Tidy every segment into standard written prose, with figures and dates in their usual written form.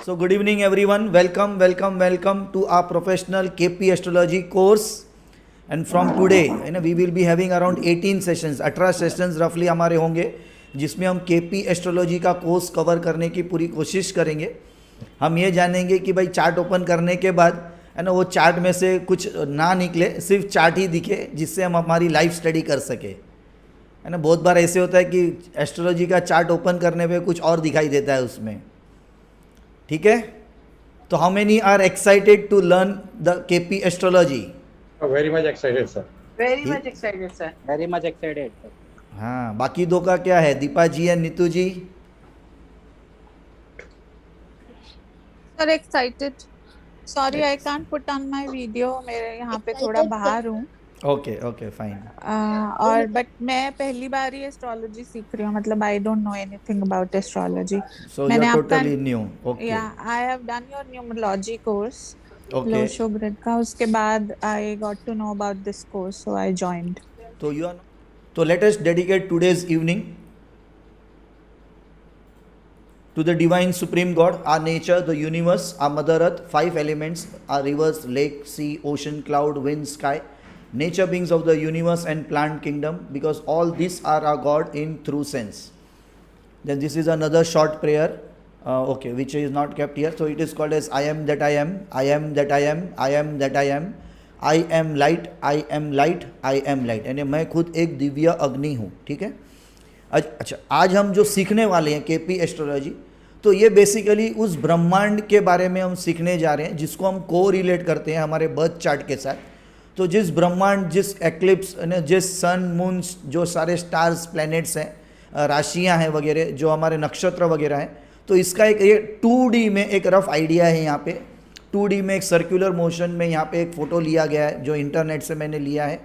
So good evening everyone. Welcome to our professional KP astrology course. And from today, we will be having around 18 sessions, 18 sessions रफली हमारे होंगे जिसमें हम KP astrology का course cover करने की पूरी कोशिश करेंगे. हम ये जानेंगे कि भाई चार्ट ओपन करने के बाद है ना वो चार्ट में से कुछ ना निकले, सिर्फ चार्ट ही दिखे जिससे हम हमारी लाइफ स्टडी कर सके. है ना, बहुत बार ऐसे होता है कि एस्ट्रोलॉजी का चार्ट ओपन करने पे कुछ और दिखाई देता है उसमें. ठीक है, तो how many are excited to learn the KP astrology? Very much excited, sir. Very much excited, sir. Very much excited. हाँ, बाकी दो का क्या है, Deepa ji and Neetu ji? Sir, excited. Sorry, I can't put on my video. मेरे यहाँ पे थोड़ा बाहर हूँ. Okay fine. और बट मैं पहली बार ही एस्ट्रोलॉजी सीख रही हूँ, मतलब I don't know anything about astrology. So you are totally new. Okay. Yeah, I have done your numerology course. Okay. Lo Shu grid का. उसके बाद I got to know about this course, so I joined. तो you are, तो let us dedicate today's evening to the divine supreme God, our nature, the universe, our mother earth, 5 elements, our rivers, lake, sea, ocean, cloud, wind, sky, nature beings of the universe and plant kingdom, because all these are our God in true sense. Then this is another short prayer, okay, which is not kept here. So it is called as I am that I am, I am that I am, I am that I am, I am light, I am light, I am light. यानी मैं खुद एक दिव्य अग्नि हूँ. ठीक है. अच्छा, आज हम जो सीखने वाले हैं केपी एस्ट्रोलॉजी, तो ये बेसिकली उस ब्रह्मांड के बारे में हम सीखने जा रहे हैं जिसको हम को रिलेट करते हैं हमारे बर्थ चार्ट के साथ. तो जिस ब्रह्मांड, जिस एक्लिप्स, जिस सन मून, जो सारे स्टार्स, प्लैनेट्स हैं, राशियां हैं वगैरह, जो हमारे नक्षत्र वगैरह हैं, तो इसका एक ये 2D में एक रफ आइडिया है. यहाँ पे 2D में एक सर्कुलर मोशन में यहाँ पे एक फ़ोटो लिया गया है जो इंटरनेट से मैंने लिया है.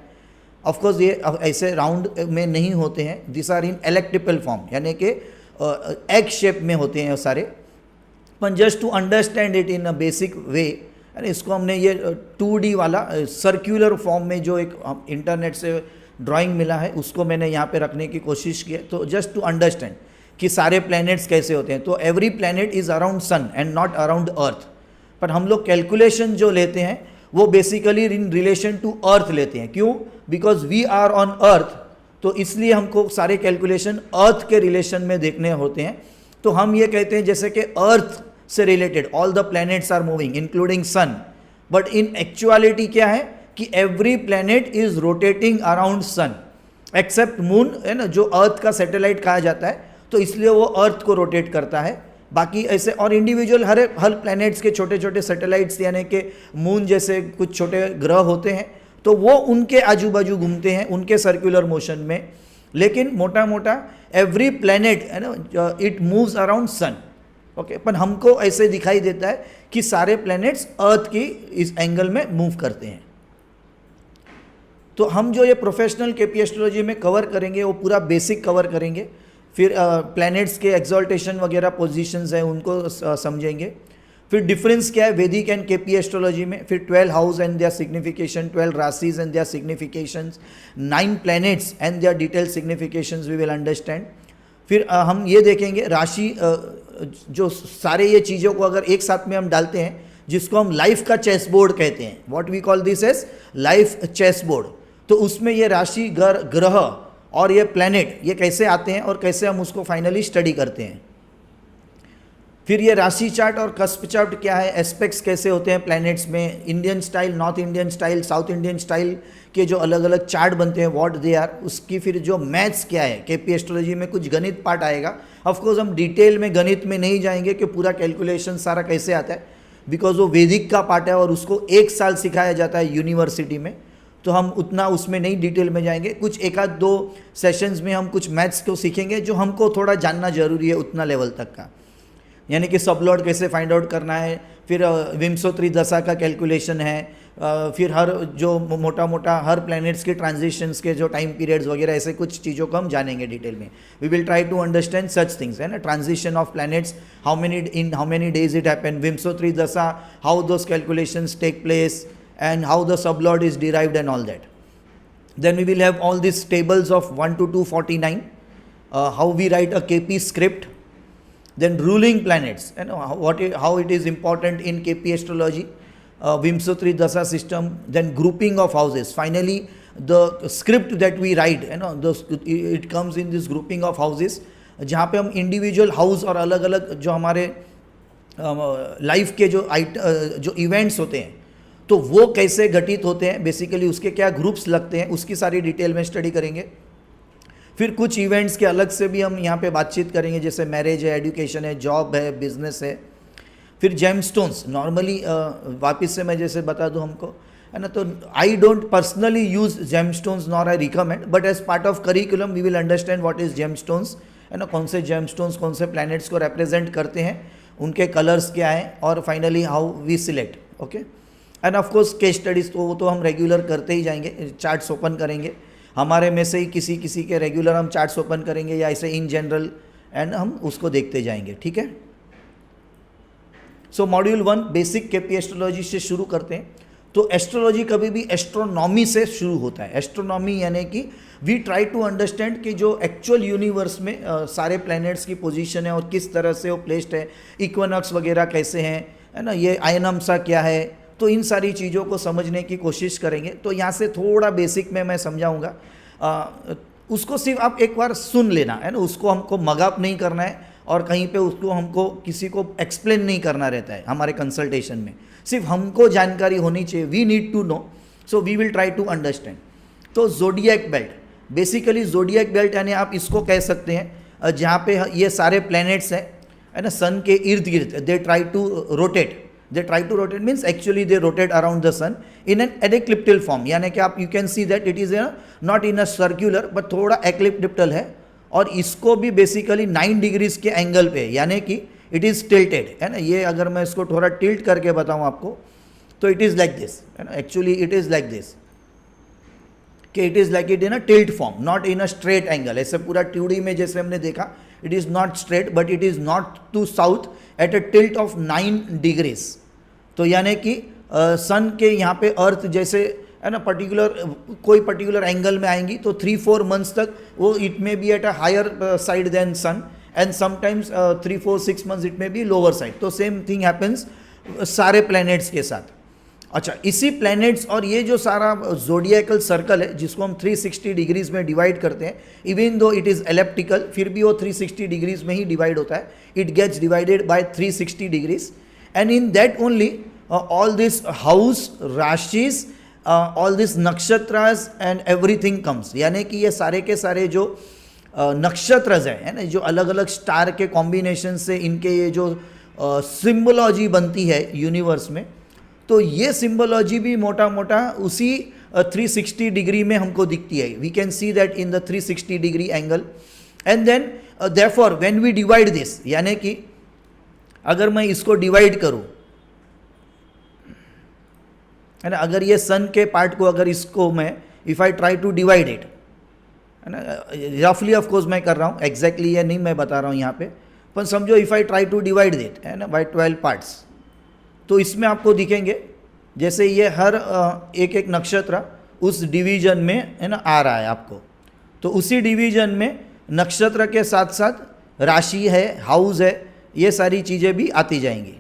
ऑफकोर्स ये ऐसे राउंड में नहीं होते हैं, this are in electrical form, यानी कि एग शेप में होते हैं सारे. पर just to understand it in a basic way, इसको हमने ये 2D वाला सर्कुलर फॉर्म में जो एक इंटरनेट से ड्राइंग मिला है उसको मैंने यहाँ पे रखने की कोशिश की है. तो जस्ट टू अंडरस्टैंड कि सारे प्लैनेट्स कैसे होते हैं. तो every planet is around sun and not around earth. पर हम लोग कैलकुलेशन जो लेते हैं वो basically in relation to earth लेते हैं. क्यों? Because we are on earth, तो इसलिए हमको सारे कैलकुलेशन अर्थ के रिलेशन में देखने होते हैं. तो हम ये कहते हैं जैसे कि अर्थ से related all the planets are moving including sun, but in actuality क्या है कि every planet is rotating around sun except moon, है ना, जो अर्थ का सैटेलाइट कहा जाता है, तो इसलिए वो अर्थ को रोटेट करता है. बाकी ऐसे और इंडिविजुअल हर प्लैनेट्स के छोटे छोटे सैटेलाइट्स यानी कि मून जैसे कुछ छोटे ग्रह होते हैं, तो वो उनके आजू बाजू घूमते हैं उनके सर्कुलर मोशन में. लेकिन मोटा मोटा एवरी प्लैनेट, है ना, it moves around sun. Okay, पर हमको ऐसे दिखाई देता है कि सारे प्लैनेट्स अर्थ की इस एंगल में मूव करते हैं. तो हम जो ये प्रोफेशनल केपी एस्ट्रोलॉजी में कवर करेंगे वो पूरा बेसिक कवर करेंगे. फिर प्लैनेट्स के एक्सॉल्टेशन वगैरह पोजीशंस हैं उनको समझेंगे. फिर डिफरेंस क्या है वैदिक एंड केपी एस्ट्रोलॉजी में. फिर 12 हाउस एंड देयर सिग्निफिकेशन, 12 राशिज and their significations, 9 planets and their detail significations we will understand. फिर हम ये देखेंगे राशि, जो सारे ये चीज़ों को अगर एक साथ में हम डालते हैं जिसको हम लाइफ का चेस बोर्ड कहते हैं, what we call this as life chess board. तो उसमें ये राशि, ग्रह और ये प्लैनेट ये कैसे आते हैं और कैसे हम उसको फाइनली स्टडी करते हैं. फिर ये राशि चार्ट और कस्प चार्ट क्या है, एस्पेक्ट्स कैसे होते हैं प्लैनेट्स में, Indian style, north Indian style, south Indian style के जो अलग अलग चार्ट बनते हैं व्हाट दे आर, उसकी फिर जो मैथ्स क्या है. केपी एस्ट्रोलॉजी में कुछ गणित पार्ट आएगा. ऑफकोर्स हम डिटेल में गणित में नहीं जाएंगे कि पूरा कैलकुलेशन सारा कैसे आता है, बिकॉज वो वैदिक का पार्ट है और उसको 1 साल सिखाया जाता है यूनिवर्सिटी में. तो हम उतना उसमें नहीं डिटेल में जाएंगे. कुछ 1-2 सेशंस में हम कुछ मैथ्स को सीखेंगे जो हमको थोड़ा जानना जरूरी है उतना लेवल तक का, यानी कि सबलॉट कैसे फाइंड आउट करना है. फिर विंशोत्री दशा का कैलकुलेशन है. फिर हर जो मोटा मोटा हर प्लैनेट्स के ट्रांजिशंस के जो टाइम पीरियड्स वगैरह ऐसे कुछ चीज़ों को हम जानेंगे डिटेल में. We will try to understand such things, है ना, transition of planets, how many days it happen, Vimshottari dasha, how those calculations take place and how the sublord is derived and all that. Then we will have all these tables of 1 to 249, how we write a KP script, then ruling planets, you know how it is important in KP astrology, Vimsotri Dasa system, then grouping of houses. Finally, the script that we write, you know, it comes in this grouping of houses, जहाँ पे हम individual house और अलग अलग जो हमारे life के जो इवेंट्स होते हैं तो वो कैसे घटित होते हैं, बेसिकली उसके क्या ग्रुप्स लगते हैं, उसकी सारी डिटेल में स्टडी करेंगे. फिर कुछ इवेंट्स के अलग से भी हम यहाँ पे बातचीत करेंगे, जैसे मैरिज है, एजुकेशन है, जॉब है, बिजनेस है. फिर जेमस्टोन्स, नॉर्मली वापस से मैं जैसे बता दूँ हमको, है ना, तो I don't personally use gemstones nor I recommend, but as part of curriculum we will understand what is gemstones, है ना, कौन से जेमस्टोन्स कौन से प्लैनेट्स को रिप्रेजेंट करते हैं, उनके कलर्स क्या हैं, और finally how we select. Okay, and of course case studies तो वो तो हम रेगुलर करते ही जाएंगे, चार्ट्स ओपन करेंगे, हमारे में से ही किसी के रेगुलर हम चार्ट्स ओपन करेंगे या ऐसे इन जनरल, एंड हम उसको देखते जाएंगे. ठीक है. सो मॉड्यूल 1 बेसिक केपी एस्ट्रोलॉजी से शुरू करते हैं. तो एस्ट्रोलॉजी कभी भी एस्ट्रोनॉमी से शुरू होता है. एस्ट्रोनॉमी यानी कि वी ट्राई टू अंडरस्टैंड कि जो एक्चुअल यूनिवर्स में सारे प्लैनेट्स की पोजीशन है और किस तरह से वो प्लेस्ड है, इक्विनॉक्स वगैरह कैसे हैं, है ना, ये आयनमसा क्या है, तो इन सारी चीज़ों को समझने की कोशिश करेंगे. तो यहाँ से थोड़ा बेसिक में मैं समझाऊंगा, उसको सिर्फ आप एक बार सुन लेना, है ना, उसको हमको मगअप नहीं करना है और कहीं पे उसको हमको किसी को एक्सप्लेन नहीं करना रहता है. हमारे कंसल्टेशन में सिर्फ हमको जानकारी होनी चाहिए, we need to know, so we will try to understand. तो zodiac belt, basically zodiac belt यानी आप इसको कह सकते हैं जहाँ पे ये सारे प्लैनेट्स हैं, है ना, सन के इर्द गिर्द they try to rotate. They try to rotate means actually they rotate around the sun in an elliptical form, यानी कि आप you can see that it is not in a circular but थोड़ा elliptical है, और इसको भी basically 9 degrees के angle पे, यानी कि इट इज़ टिल्टेड, है ना. ये अगर मैं इसको थोड़ा टिल्ट करके बताऊँ आपको तो इट इज़ लाइक दिस, है ना. Actually it is like this कि it is like it in a tilt form, not in a straight angle. ऐसे पूरा ट्यूडी में जैसे हमने देखा, it is not straight but it is not to south at a tilt of 9 degrees. तो यानी कि सन के यहाँ पे अर्थ जैसे, है ना, कोई पर्टिकुलर एंगल में आएंगी तो 3-4 मंथ्स तक वो it may be at a higher side than sun, and sometimes 3-4-6 months it may be lower side. तो सेम थिंग हैपन्स सारे प्लैनेट्स के साथ. अच्छा, इसी प्लैनेट्स और ये जो सारा जोडियाकल सर्कल है जिसको हम 360 डिग्रीज में डिवाइड करते हैं, even though it is elliptical, फिर भी वो 360 डिग्रीज में ही डिवाइड होता है. It gets divided by 360 degrees, and in that only all this house rashis, all this nakshatras and everything comes. यानी कि ये सारे के सारे जो नक्षत्रज हैं, है ना, जो अलग अलग स्टार के कॉम्बिनेशन से इनके ये जो सिम्बोलॉजी बनती है यूनिवर्स में, तो ये सिम्बोलॉजी भी मोटा मोटा उसी 360 डिग्री में हमको दिखती है. We can see that in the 360 degree angle, and then therefore when we divide this, यानी कि अगर मैं इसको डिवाइड करूं, है ना, अगर ये सन के पार्ट को अगर इसको मैं if I try to divide it, है ना, रफली ऑफ कोर्स मैं कर रहा हूँ, एग्जैक्टली ये नहीं मैं बता रहा हूँ यहाँ पे, पर समझो if I try to divide it, है ना, बाय 12 पार्ट्स, तो इसमें आपको दिखेंगे जैसे ये हर एक एक नक्षत्र उस डिवीजन में, है ना, आ रहा है आपको. तो उसी डिवीजन में नक्षत्र के साथ साथ राशि है, हाउस है, ये सारी चीज़ें भी आती जाएंगी.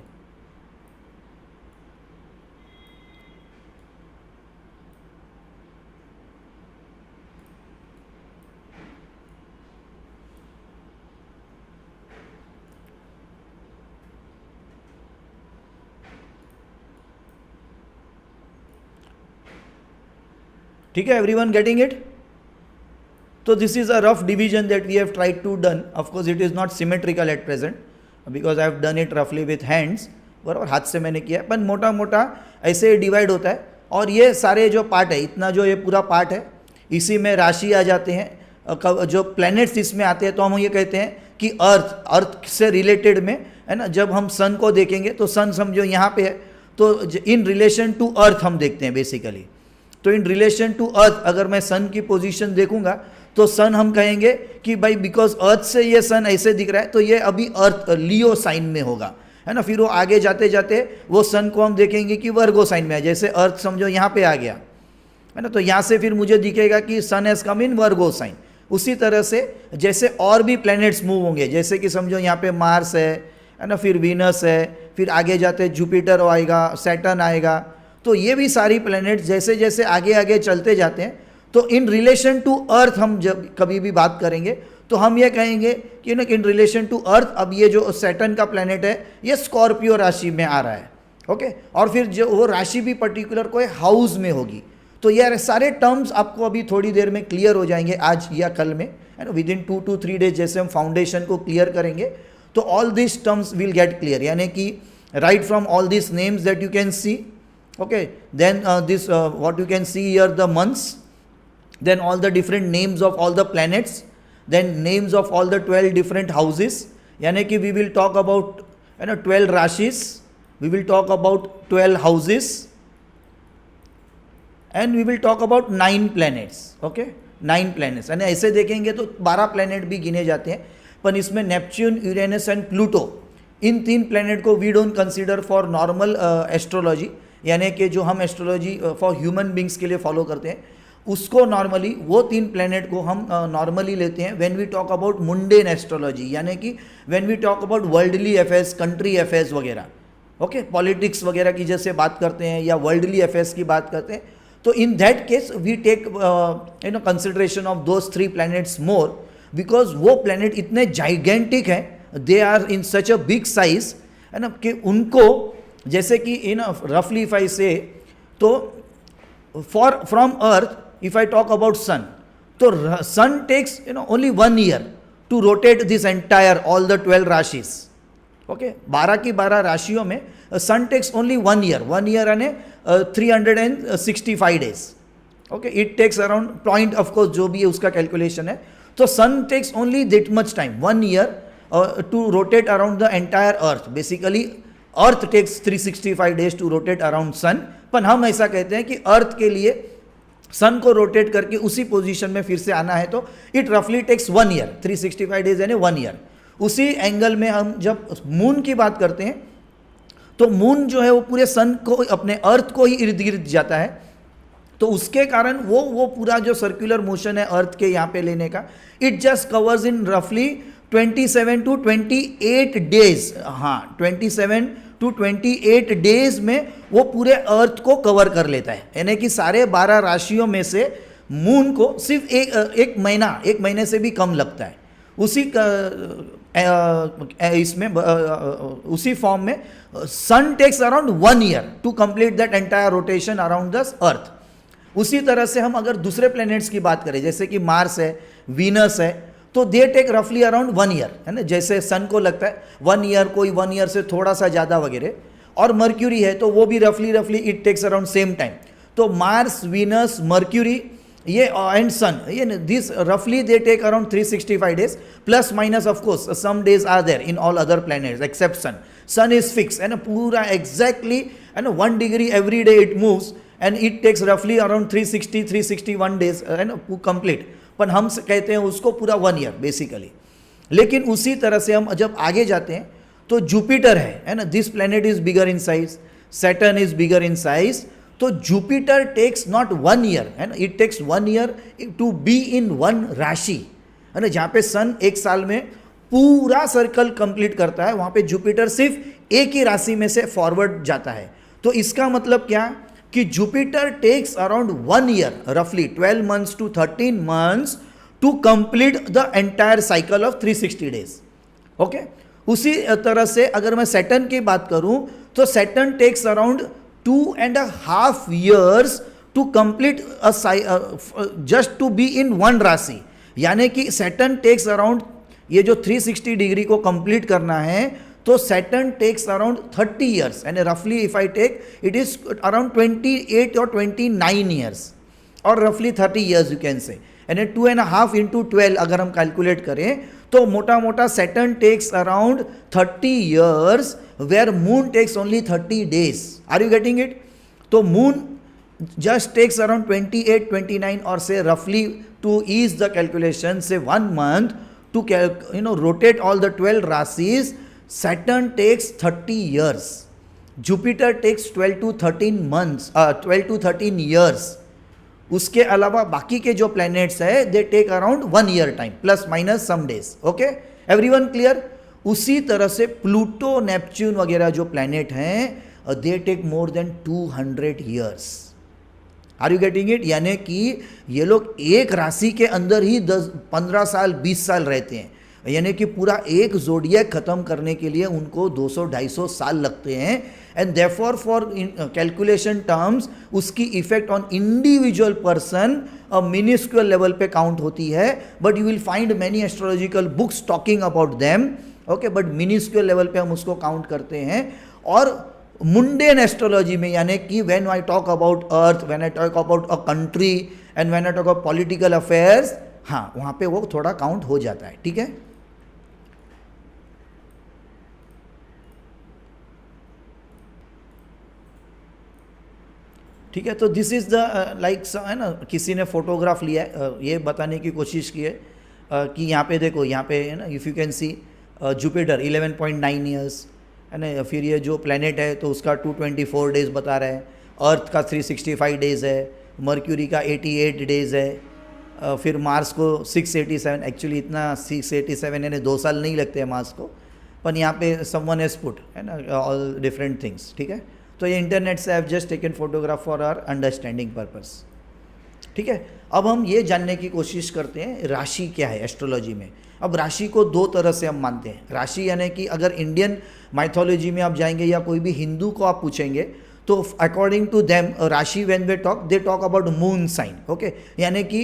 ठीक है, एवरीवन गेटिंग इट? तो this is a rough division that we have tried to done. Of course it is not symmetrical at present because I have done it रफली विथ हैंड्स, बराबर, हाथ से मैंने किया है, पर मोटा मोटा ऐसे डिवाइड होता है. और ये सारे जो पार्ट है, इतना जो ये पूरा पार्ट है, इसी में राशि आ जाते हैं, जो प्लैनेट्स इसमें आते हैं, तो हम ये कहते हैं कि अर्थ से रिलेटेड में, है ना, जब हम सन को देखेंगे तो सन समझो यहाँ पे है, तो इन रिलेशन टू अर्थ हम देखते हैं बेसिकली. तो इन रिलेशन टू अर्थ अगर मैं सन की पोजीशन देखूंगा तो सन हम कहेंगे कि भाई बिकॉज अर्थ से ये सन ऐसे दिख रहा है तो ये अभी अर्थ लियो साइन में होगा, है ना. फिर वो आगे जाते जाते वो सन को हम देखेंगे कि वर्गो साइन में है, जैसे अर्थ समझो यहाँ पे आ गया, है ना, तो यहाँ से फिर मुझे दिखेगा कि सन has come in Virgo sign. उसी तरह से जैसे और भी प्लैनेट्स मूव होंगे, जैसे कि समझो यहाँ पे मार्स है ना, फिर वीनस है, फिर आगे जाते जुपिटर आएगा, सैटर्न आएगा, तो ये भी सारी प्लैनेट्स जैसे जैसे आगे आगे चलते जाते हैं, तो इन रिलेशन टू अर्थ हम जब कभी भी बात करेंगे तो हम ये कहेंगे कि ना इन रिलेशन टू अर्थ, अब ये जो सैटर्न का प्लैनेट है ये स्कॉर्पियो राशि में आ रहा है, ओके, और फिर जो वो राशि भी पर्टिकुलर कोई हाउस में होगी। तो ये सारे टर्म्स आपको अभी थोड़ी देर में क्लियर हो जाएंगे, आज या कल में, है ना, विद इन 2 to 3 डेज जैसे हम फाउंडेशन को क्लियर करेंगे तो all this terms will get clear, यानी कि right from all this names that you can see, okay, then this what you can see here the months, then all the different names of all the planets, then names of all the 12 different houses, यानी कि we will talk about, you know, 12 rashis, we will talk about 12 houses, and we will talk about 9 planets, okay, 9 planets, यानी ऐसे देखेंगे तो 12 planet भी गिने जाते हैं, पर इसमें Neptune, Uranus and Pluto, in 3 planet को we don't consider for normal astrology, यानी कि जो हम एस्ट्रोलॉजी फॉर ह्यूमन बींग्स के लिए फॉलो करते हैं उसको नॉर्मली, वो 3 प्लैनेट को हम नॉर्मली लेते हैं when we talk about mundane astrology, यानी कि when we talk about worldly affairs, country affairs वगैरह, ओके, पॉलिटिक्स वगैरह की जैसे बात करते हैं या वर्ल्डली अफेयर्स की बात करते हैं, तो in that case we take you know consideration of those 3 planets more, because वो प्लैनेट इतने जाइगेंटिक हैं, they are in such a big size, है ना, कि उनको जैसे कि इन रफली इफ आई से, तो for from earth if I talk about sun, so sun takes, you know, only 1 year to rotate this entire all the 12 rashis, okay, 12 की 12 राशियों में sun takes only 1 year, 1 year यानी 365 days, okay, it takes around point, of course जो भी है उसका calculation है, तो sun takes only that much time, 1 year to rotate around the entire earth, basically earth takes 365 days to rotate around sun, पर हम ऐसा कहते हैं कि अर्थ के लिए सन को रोटेट करके उसी पोजीशन में फिर से आना है तो इट रफली टेक्स 1 ईयर, 365 डेज यानी 1 ईयर। उसी एंगल में हम जब मून की बात करते हैं तो मून जो है वो पूरे सन को, अपने अर्थ को ही इर्द गिर्द जाता है, तो उसके कारण वो पूरा जो सर्कुलर मोशन है अर्थ के यहाँ पे लेने का, इट जस्ट कवर्स इन रफली 27 to 28 डेज, हाँ 27 to 28 डेज में वो पूरे अर्थ को कवर कर लेता है, यानी कि सारे 12 राशियों में से मून को सिर्फ एक महीने से भी कम लगता है। उसी इसमें उसी फॉर्म में sun takes around 1 year to complete that entire rotation around the earth. उसी तरह से हम अगर दूसरे प्लैनेट्स की बात करें जैसे कि मार्स है, वीनस है, तो दे टेक रफली अराउंड 1 ईयर, है ना, जैसे सन को लगता है 1 ईयर, कोई 1 ईयर से थोड़ा सा ज़्यादा वगैरह, और मर्क्यूरी है तो वो भी रफली it takes around same time. तो मार्स, वीनस, मर्क्यूरी ये एंड सन, ये दिस रफली they take around 365 days, plus minus of course some days are there in all other planets except sun. Sun is fix, है ना, पूरा exactly, है ना, 1 degree every day it moves and it takes रफली around 361 days, है ना, complete, पर हम कहते हैं उसको पूरा 1 ईयर बेसिकली। लेकिन उसी तरह से हम जब आगे जाते हैं तो जुपिटर है ना, this planet is bigger in size, Saturn is bigger in size, तो जुपिटर टेक्स नॉट 1 ईयर, है ना, it takes 1 year to be in 1 rashi, है ना, जहाँ पे सन एक साल में पूरा सर्कल कंप्लीट करता है, वहाँ पे जुपिटर सिर्फ एक ही राशि में से फॉरवर्ड जाता है। तो इसका मतलब क्या कि जुपिटर टेक्स अराउंड 1 ईयर, रफली 12 months to 13 months to complete the entire cycle of 360 days, okay. उसी तरह से अगर मैं सैटर्न की बात करूं तो Saturn takes around 2.5 years to complete just to be in 1 rashi, यानी कि सैटर्न टेक्स अराउंड, ये जो 360 डिग्री को कंप्लीट करना है तो Saturn takes around 30 years, and रफली if I take it is around 28 or 29 years, और रफली 30 years you can say, and 2.5 into 12 अगर हम कैलकुलेट करें तो मोटा मोटा Saturn takes around 30 years, where moon takes only 30 days। Are you getting it? तो moon just takes around 28, 29 or say roughly, to ease the calculation, say 1 month to rotate all the 12 rasis. Saturn takes 30 years. Jupiter takes 12 to 13 months, 12 to 13 years उसके अलावा बाकी के जो planets है they take around 1 year time plus minus some days. Okay, everyone clear? उसी तरह से Pluto, Neptune वगैरह जो प्लैनेट हैं they take more than 200 years. Are you getting it? यानी कि ये लोग एक राशि के अंदर ही 10-15 साल 20 साल रहते हैं. यानी कि पूरा एक जोडियक खत्म करने के लिए उनको 200-250 साल लगते हैं. And therefore for calculation terms उसकी effect on individual person minuscule level पे काउंट होती है. But you will find many astrological books talking about them. Okay, but minuscule level पे हम उसको काउंट करते हैं. और मुंडेन एस्ट्रोलॉजी में यानी कि when I talk about earth, when I talk about a country and when I talk about political affairs, हाँ वहाँ पे वो थोड़ा काउंट हो जाता है. ठीक है, ठीक है. तो दिस इज़ द लाइक है ना, किसी ने फोटोग्राफ लिया है, ये बताने की कोशिश की है कि यहाँ पे देखो, यहाँ पे है ना, if you can C Jupiter 11.9 years है ना. फिर ये जो प्लेनेट है तो उसका 224 डेज बता रहा है. अर्थ का 365 डेज है. मर्क्यूरी का 88 डेज है. फिर मार्स को 687. एक्चुअली इतना 687 यानी 2 साल नहीं लगते हैं मार्स को, पर यहाँ पे समवन हैज पुट है ना ऑल डिफरेंट थिंग्स. ठीक है, तो ये इंटरनेट से I have just taken photograph for our understanding purpose. ठीक है, अब हम ये जानने की कोशिश करते हैं राशि क्या है एस्ट्रोलॉजी में. अब राशि को 2 तरह से हम मानते हैं. राशि यानी कि अगर इंडियन माइथोलॉजी में आप जाएंगे या कोई भी हिंदू को आप पूछेंगे तो according to them rashi when they talk about moon sign. Okay, यानी कि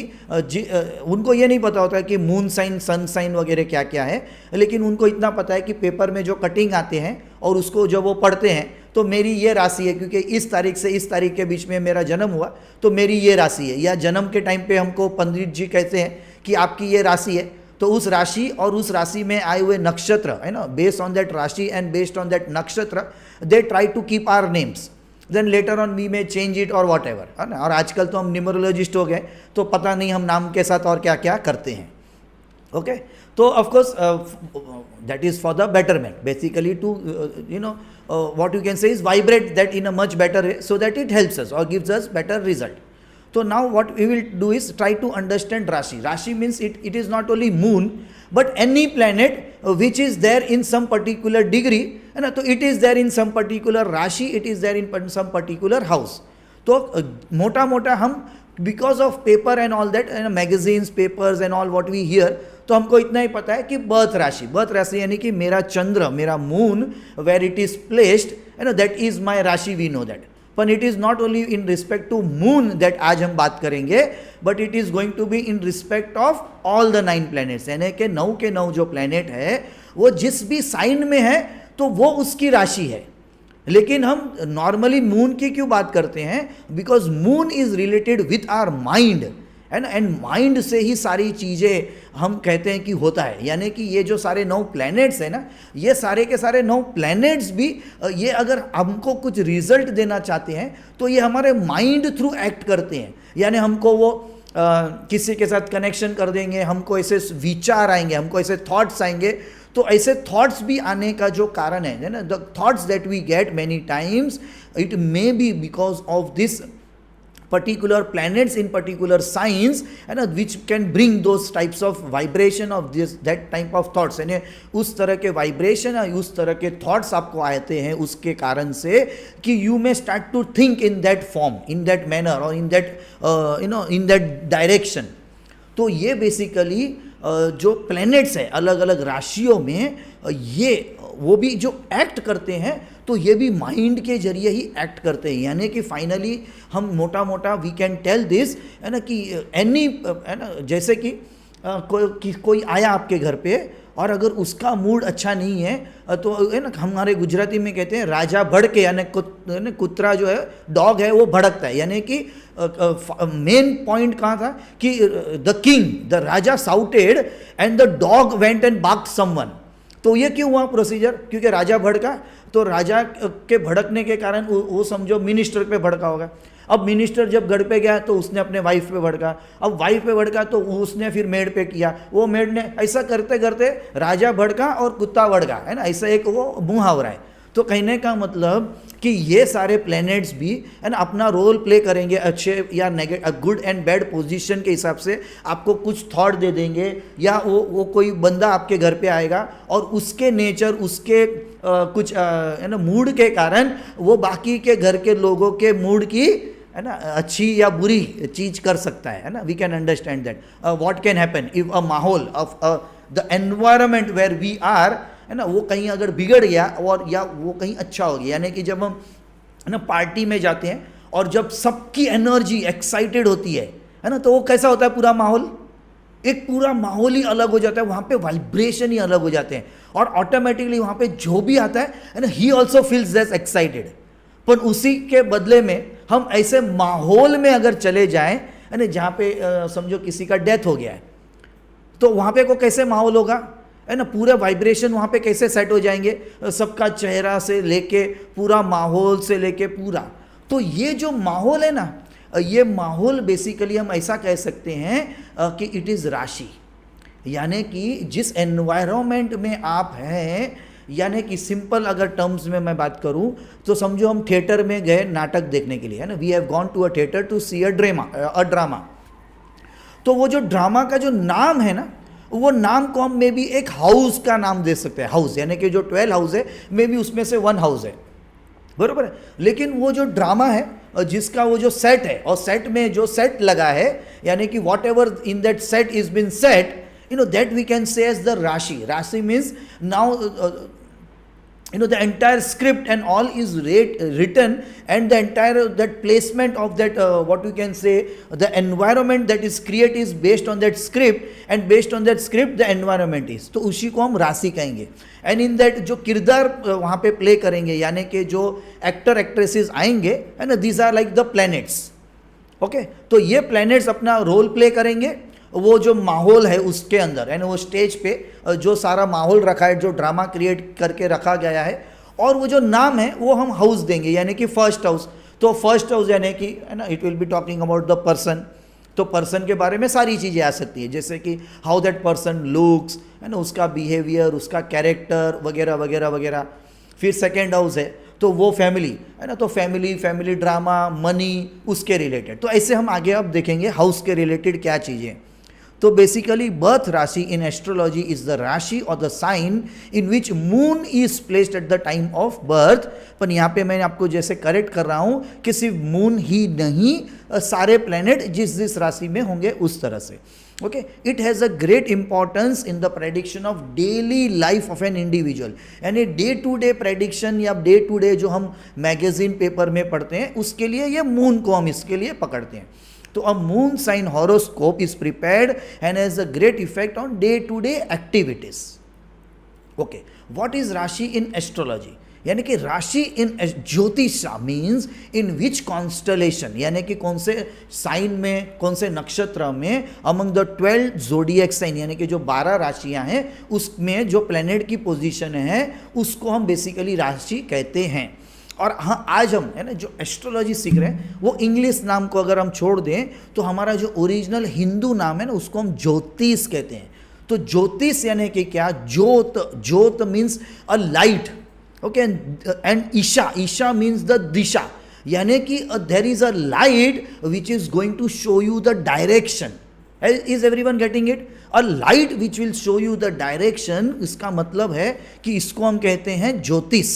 उनको ये नहीं पता होता है कि मून साइन, सन साइन वगैरह क्या क्या है, लेकिन उनको इतना पता है कि पेपर में जो कटिंग आते हैं और उसको जब वो पढ़ते हैं तो मेरी ये राशि है क्योंकि इस तारीख से इस तारीख के बीच में मेरा जन्म हुआ तो मेरी ये राशि है. या जन्म के टाइम पे हमको पंडित जी कहते हैं कि आपकी ये राशि है, तो उस राशि और उस राशि में आए हुए नक्षत्र है ना, based on that rashi and based on that nakshatra they try to keep our names. Then later on we में चेंज इट और वॉट एवर है ना. और आजकल तो हम न्यूमरोलॉजिस्ट हो गए तो पता नहीं हम नाम के साथ और क्या क्या करते हैं. ओके, तो of course that is for the betterment basically to you know what you can say is vibrate that in a much better way so that it helps us or gives us better result. So now what we will do is try to understand Rashi. Rashi means it is not only moon but any planet which is there in some particular degree, and so it is there in some particular Rashi, it is there in some particular house. So mota mota hum because of paper and all that and magazines, papers and all what we hear, तो हमको इतना ही पता है कि birth राशि यानी कि मेरा चंद्र, मेरा moon where it is placed you know that is my rashi, we know that. पर it is not only in respect to moon that आज हम बात करेंगे, but it is going to be in respect of all the 9 planets. यानी कि 9 के 9 जो planet है वो जिस भी साइन में है तो वो उसकी राशि है. लेकिन हम नॉर्मली मून की क्यों बात करते हैं? Because moon is related with our mind है ना, एंड माइंड से ही सारी चीज़ें हम कहते हैं कि होता है. यानी कि ये जो सारे 9 प्लैनेट्स हैं ना, ये सारे के सारे 9 प्लैनेट्स भी ये अगर हमको कुछ रिजल्ट देना चाहते हैं तो ये हमारे माइंड थ्रू एक्ट करते हैं. यानी हमको वो किसी के साथ कनेक्शन कर देंगे, हमको ऐसे विचार आएंगे, हमको ऐसे थॉट्स आएंगे. तो ऐसे थॉट्स भी आने का जो कारण है ना, the thoughts that we get many times it may be because of this particular planets in particular signs and which can bring those types of vibration of this that type of thoughts. यानी उस तरह के vibration या उस तरह के thoughts आपको आते हैं उसके कारण से कि you may start to think in that form, in that manner और in that you know in that direction. तो ये बेसिकली जो प्लैनेट्स है अलग अलग राशियों में ये वो भी जो एक्ट करते हैं तो ये भी माइंड के जरिए ही एक्ट करते हैं. यानी कि फाइनली हम मोटा मोटा वी कैन टेल दिस है ना कि एनी है ना, जैसे कि कोई आया आपके घर पे और अगर उसका मूड अच्छा नहीं है तो है ना, हमारे गुजराती में कहते हैं राजा भड़के, यानी कुत्रा जो है डॉग है वो भड़कता है. यानी कि मेन पॉइंट कहाँ था कि the king the raja shouted and the dog went and barked someone. तो ये क्यों हुआ प्रोसीजर? क्योंकि राजा भड़का, तो राजा के भड़कने के कारण वो समझो मिनिस्टर पे भड़का होगा. अब मिनिस्टर जब घर पे गया तो उसने अपने वाइफ पे भड़का, अब वाइफ पे भड़का तो उसने फिर मेड पे किया, वो मेड ने, ऐसा करते करते राजा भड़का और कुत्ता भड़का है ना, ऐसा एक वो मुहावरा है. तो कहने का मतलब कि ये सारे प्लैनेट्स भी है ना अपना रोल प्ले करेंगे, अच्छे या negative, good and bad position के हिसाब से आपको कुछ थॉट दे देंगे, या वो कोई बंदा आपके घर पे आएगा और उसके नेचर, उसके कुछ है ना मूड के कारण वो बाकी के घर के लोगों के मूड की है ना अच्छी या बुरी चीज कर सकता है ना. We can understand that what can happen if a माहौल of the environment where we are है ना वो कहीं अगर बिगड़ गया और या वो कहीं अच्छा हो गया. यानी कि जब हम है ना पार्टी में जाते हैं और जब सबकी एनर्जी एक्साइटेड होती है ना, तो वो कैसा होता है पूरा माहौल, एक पूरा माहौल ही अलग हो जाता है, वहाँ पे वाइब्रेशन ही अलग हो जाते हैं और ऑटोमेटिकली वहाँ पे जो भी आता है ना he also feels that excited. पर उसी के बदले में हम ऐसे माहौल में अगर चले जाएं है ना जहाँ पे समझो किसी का डेथ हो गया है, तो वहाँ पे को कैसे माहौल होगा है ना, पूरा वाइब्रेशन वहाँ पे कैसे सेट हो जाएंगे, सबका चेहरा से लेके पूरा माहौल से लेके पूरा. तो ये जो माहौल है ना, ये माहौल बेसिकली हम ऐसा कह सकते हैं कि इट इज़ राशि. यानी कि जिस एनवायरनमेंट में आप हैं, यानी कि सिंपल अगर टर्म्स में मैं बात करूं तो समझो हम थिएटर में गए नाटक देखने के लिए है ना, we have gone to a theatre to see a drama. तो वो जो ड्रामा का जो नाम है ना, वो नाम को हम मे बी एक हाउस का नाम दे सकते हैं. हाउस यानी कि जो 12 हाउस है मे बी उसमें से 1 हाउस है, बरोबर है. लेकिन वो जो ड्रामा है जिसका वो जो सेट है और सेट में जो सेट लगा है, यानी कि what ever in that set is been set, you know that we can say as the rashi. Rashi means now you know the entire script and all is written, and the entire that placement of that what we can say the environment that is created is based on that script, and based on that script the environment is. तो उसी को हम राशि कहेंगे. And in that जो किरदार वहाँ पे प्ले करेंगे, यानी कि जो एक्टर एक्ट्रेसेस आएंगे है ना, these are like the planets. Okay, तो ये प्लैनेट्स अपना रोल प्ले करेंगे वो जो माहौल है उसके अंदर, यानी वो स्टेज पे जो सारा माहौल रखा है, जो ड्रामा क्रिएट करके रखा गया है, और वो जो नाम है वो हम हाउस देंगे, यानी कि फर्स्ट हाउस. तो फर्स्ट हाउस यानी कि है ना it will be talking about the person. तो पर्सन के बारे में सारी चीज़ें आ सकती है, जैसे कि हाउ दैट पर्सन लुक्स है ना, उसका बिहेवियर, उसका कैरेक्टर वगैरह वगैरह वगैरह. फिर सेकेंड हाउस है तो वो फैमिली है ना, तो फैमिली ड्रामा, मनी, उसके रिलेटेड. तो ऐसे हम आगे अब देखेंगे हाउस के रिलेटेड क्या चीज़ें. तो बेसिकली बर्थ राशि in astrology is the rashi और the sign in which moon is placed at the time of birth. पर यहाँ पे मैं आपको जैसे करेक्ट कर रहा हूँ कि सिर्फ मून ही नहीं, सारे प्लैनेट जिस राशि में होंगे उस तरह से. Okay, it has a great importance in the prediction of daily life of an individual. यानी डे टू डे प्रेडिक्शन या डे टू डे जो हम मैगजीन पेपर में पढ़ते हैं उसके लिए ये मून को हम इसके लिए पकड़ते हैं. तो a moon sign horoscope is prepared and has a great effect on day to day activities. Okay, what is Rashi in astrology? यानी कि राशि इन ज्योतिषा मीन्स इन विच कॉन्स्टलेशन, यानी कि कौन से साइन में, कौन से नक्षत्र में अमंग द 12 जोडिएक साइन, यानी कि जो 12 राशियां हैं उसमें जो प्लैनेट की पोजीशन है उसको हम बेसिकली राशि कहते हैं. और हाँ, आज हम है ना जो एस्ट्रोलॉजी सीख रहे हैं वो इंग्लिश नाम को अगर हम छोड़ दें तो हमारा जो ओरिजिनल हिंदू नाम है ना उसको हम ज्योतिष कहते हैं. तो ज्योतिष यानी कि क्या, jyot means a light. Okay, and isha means the disha, यानी कि there is a light which is going to show you the direction. Is everyone getting it? A light which will show you the direction, इसका मतलब है कि इसको हम कहते हैं ज्योतिष.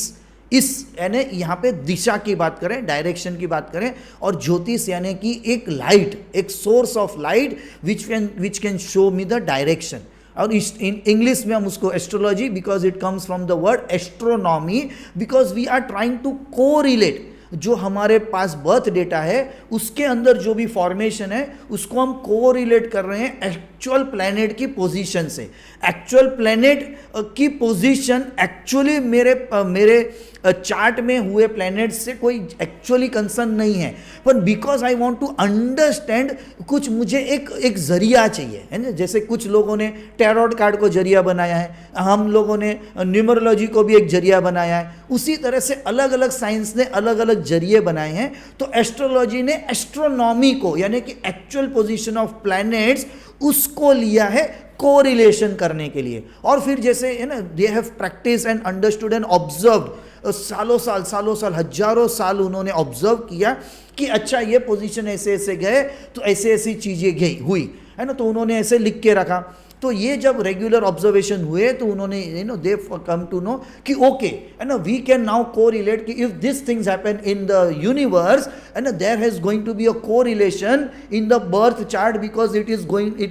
इस यानी यहाँ पे दिशा की बात करें, डायरेक्शन की बात करें, और ज्योतिष यानी कि एक लाइट, एक source of light which can show me the direction. और इन इंग्लिश में हम उसको astrology, because it comes from the word astronomy, because we are trying to correlate जो हमारे पास बर्थ डेटा है उसके अंदर जो भी फॉर्मेशन है उसको हम कोरिलेट कर रहे हैं एक्चुअल प्लैनेट की पोजीशन से. एक्चुअल प्लैनेट की पोजीशन एक्चुअली मेरे चार्ट में हुए प्लैनेट से कोई एक्चुअली कंसर्न नहीं है, पर because I want to understand कुछ मुझे एक जरिया चाहिए है ना. जैसे कुछ लोगों ने टैरोट कार्ड को जरिया बनाया है, हम लोगों ने न्यूमरोलॉजी को भी एक जरिया बनाया है, उसी तरह से अलग अलग साइंस ने अलग अलग जरिए बनाए हैं. तो एस्ट्रोलॉजी ने एस्ट्रोनॉमी को यानी कि एक्चुअल पोजीशन ऑफ प्लैनेट्स उसको लिया है कोरिलेशन करने के लिए. और फिर जैसे है ना they have practice and understood and observed सालों साल हजारों साल उन्होंने ऑब्जर्व किया कि अच्छा ये पोजीशन ऐसे ऐसे गए तो ऐसे ऐसी चीज़ें गई हुई है ना, तो उन्होंने ऐसे लिख के रखा। तो ये जब रेगुलर ऑब्जर्वेशन हुए तो उन्होंने दे कम टू नो कि ओके है ना, वी कैन नाउ कोरिलेट कि if this things happen in the universe है ना, there has going to be a correlation in the birth chart because it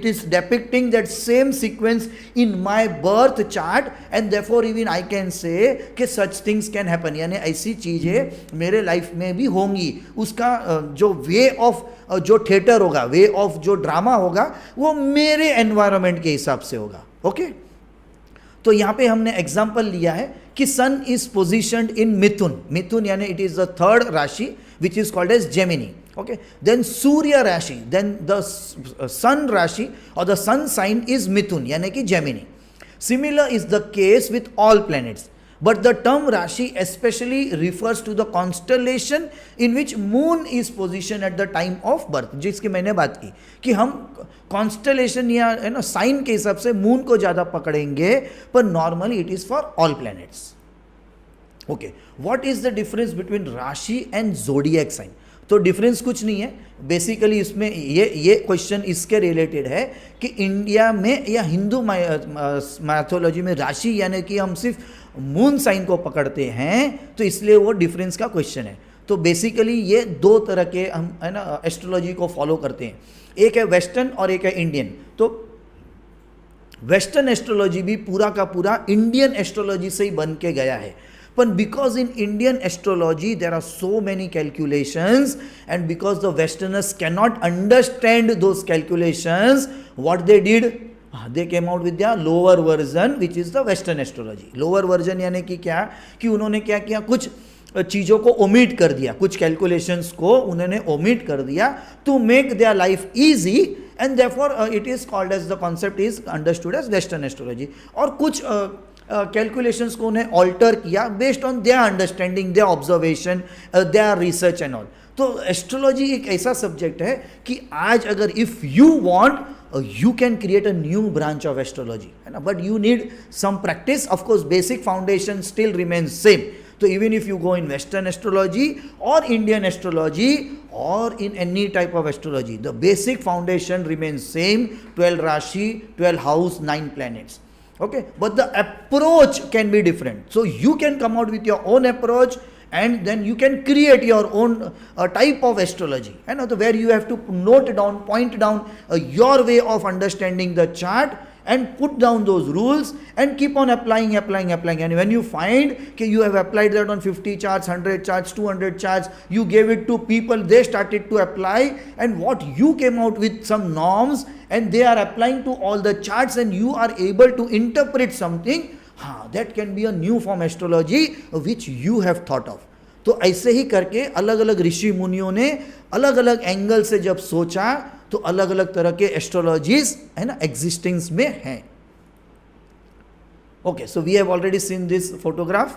is depicting that same sequence in my birth chart and therefore even I can say कि such things can happen, यानी ऐसी चीज़ें मेरे life में भी होंगी। उसका जो वे ऑफ जो थिएटर होगा, वे ऑफ जो ड्रामा होगा वो मेरे एनवायरनमेंट के हिसाब से होगा। ओके, तो यहाँ पे हमने एग्जाम्पल लिया है कि सन इज पोजिशन्ड इन मिथुन, मिथुन यानी it is the third rashi which is called as Gemini. Okay, then Surya rashi, then the sun rashi और the sun sign is Mithun यानी कि Gemini. Similar is the case with all planets. But the term Rashi especially refers to the constellation in which moon is positioned at the time of birth, जिसकी मैंने बात की कि हम constellation या है ना साइन के हिसाब से मून को ज़्यादा पकड़ेंगे, पर normally it is for all planets. Okay, what is the difference between राशि एंड जोडिएक साइन? तो डिफरेंस कुछ नहीं है, बेसिकली इसमें ये क्वेश्चन इसके रिलेटेड है कि इंडिया में या हिंदू मैथोलॉजी में राशि यानी कि हम सिर्फ मून साइन को पकड़ते हैं, तो इसलिए वो डिफरेंस का क्वेश्चन है। तो बेसिकली ये दो तरह के हम है ना एस्ट्रोलॉजी को फॉलो करते हैं, एक है वेस्टर्न और एक है इंडियन। तो वेस्टर्न एस्ट्रोलॉजी भी पूरा का पूरा इंडियन एस्ट्रोलॉजी से ही बन के गया है, but because in Indian astrology there are so many calculations and because the westerners cannot understand those calculations, what they did, they came out with their lower version which is the western astrology। lower version यानी कि क्या कि उन्होंने क्या किया, कुछ चीज़ों को ओमिट कर दिया, कुछ कैलकुलेशंस को उन्होंने ओमिट कर दिया to make their life easy and therefore it is called as the concept is understood as western astrology. और कुछ कैलकुलेशंस को उन्हें ऑल्टर किया based on their understanding, their observation, their research and all. तो astrology एक ऐसा subject है कि आज अगर if you want you can create a new branch of astrology, है ना, but you need some practice. Of course basic foundation still remains same. So even if you go in western astrology or Indian astrology or in any type of astrology, the basic foundation remains same, 12 rashi, 12 house, 9 planets. Okay, but the approach can be different. So you can come out with your own approach and then you can create your own type of astrology, and where you have to note down, point down your way of understanding the chart and put down those rules and keep on applying, and when you find that you have applied that on 50 charts, 100 charts, 200 charts, you gave it to people, they started to apply, and what you came out with some norms and they are applying to all the charts and you are able to interpret something, that can be a new form astrology which you have thought of. तो ऐसे ही करके अलग अलग ऋषि मुनियों ने अलग अलग angle से जब सोचा तो अलग अलग तरह के एस्ट्रोलॉजीज है ना एग्जिस्टिंग्स में हैं। Okay, so we have already seen this photograph.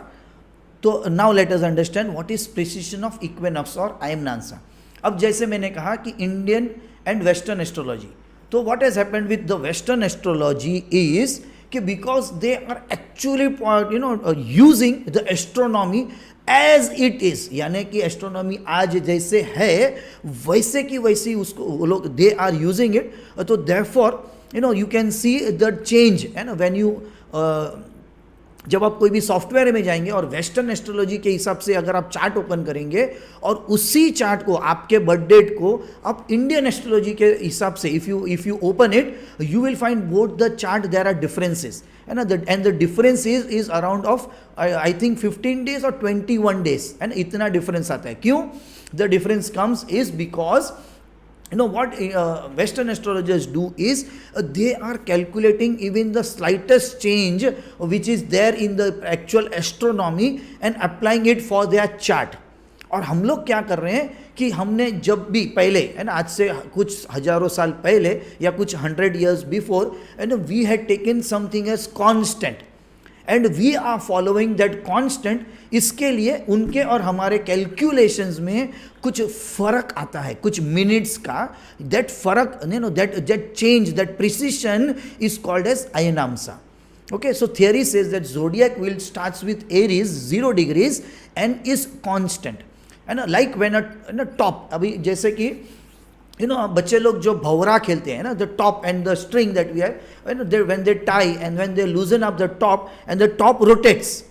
तो now let us understand what is precession of equinox और आयमनांसा। अब जैसे मैंने कहा कि इंडियन एंड वेस्टर्न एस्ट्रोलॉजी, तो what has happened with the western astrology is कि because they are actually using the astronomy as it is, यानी कि एस्ट्रोनॉमी आज जैसे है वैसे की वैसी उसको वो लोग दे आर यूजिंग इट। तो therefore you can see the change है ना व्हेन यू जब आप कोई भी सॉफ्टवेयर में जाएंगे और वेस्टर्न एस्ट्रोलॉजी के हिसाब से अगर आप चार्ट ओपन करेंगे और उसी चार्ट को आपके बर्थ डेट को आप इंडियन एस्ट्रोलॉजी के हिसाब से if you open it you will find both the chart there are differences है ना, and the difference is around of I think 15 days और 21 days है ना, इतना डिफरेंस आता है। क्यों the difference comes is because what Western astrologers do is they are calculating even the slightest change which is there in the actual astronomy and applying it for their chart. और हम लोग क्या कर रहे हैं कि हमने जब भी पहले है ना, आज से कुछ हजारों साल पहले या कुछ 100 years before we had taken something as constant and we are following that constant. इसके लिए उनके और हमारे कैलकुलेशंस में कुछ फर्क आता है, कुछ मिनट्स का। दैट फर्क that change, that precession is called as ayanamsa. Okay, so theory says that zodiac wheel starts with Aries 0 degrees and is constant. है ना, like when a top, अभी जैसे कि बच्चे लोग जो भंवरा खेलते हैं ना, the top and the string that we have, when they tie and when they loosen up the top and the top rotates,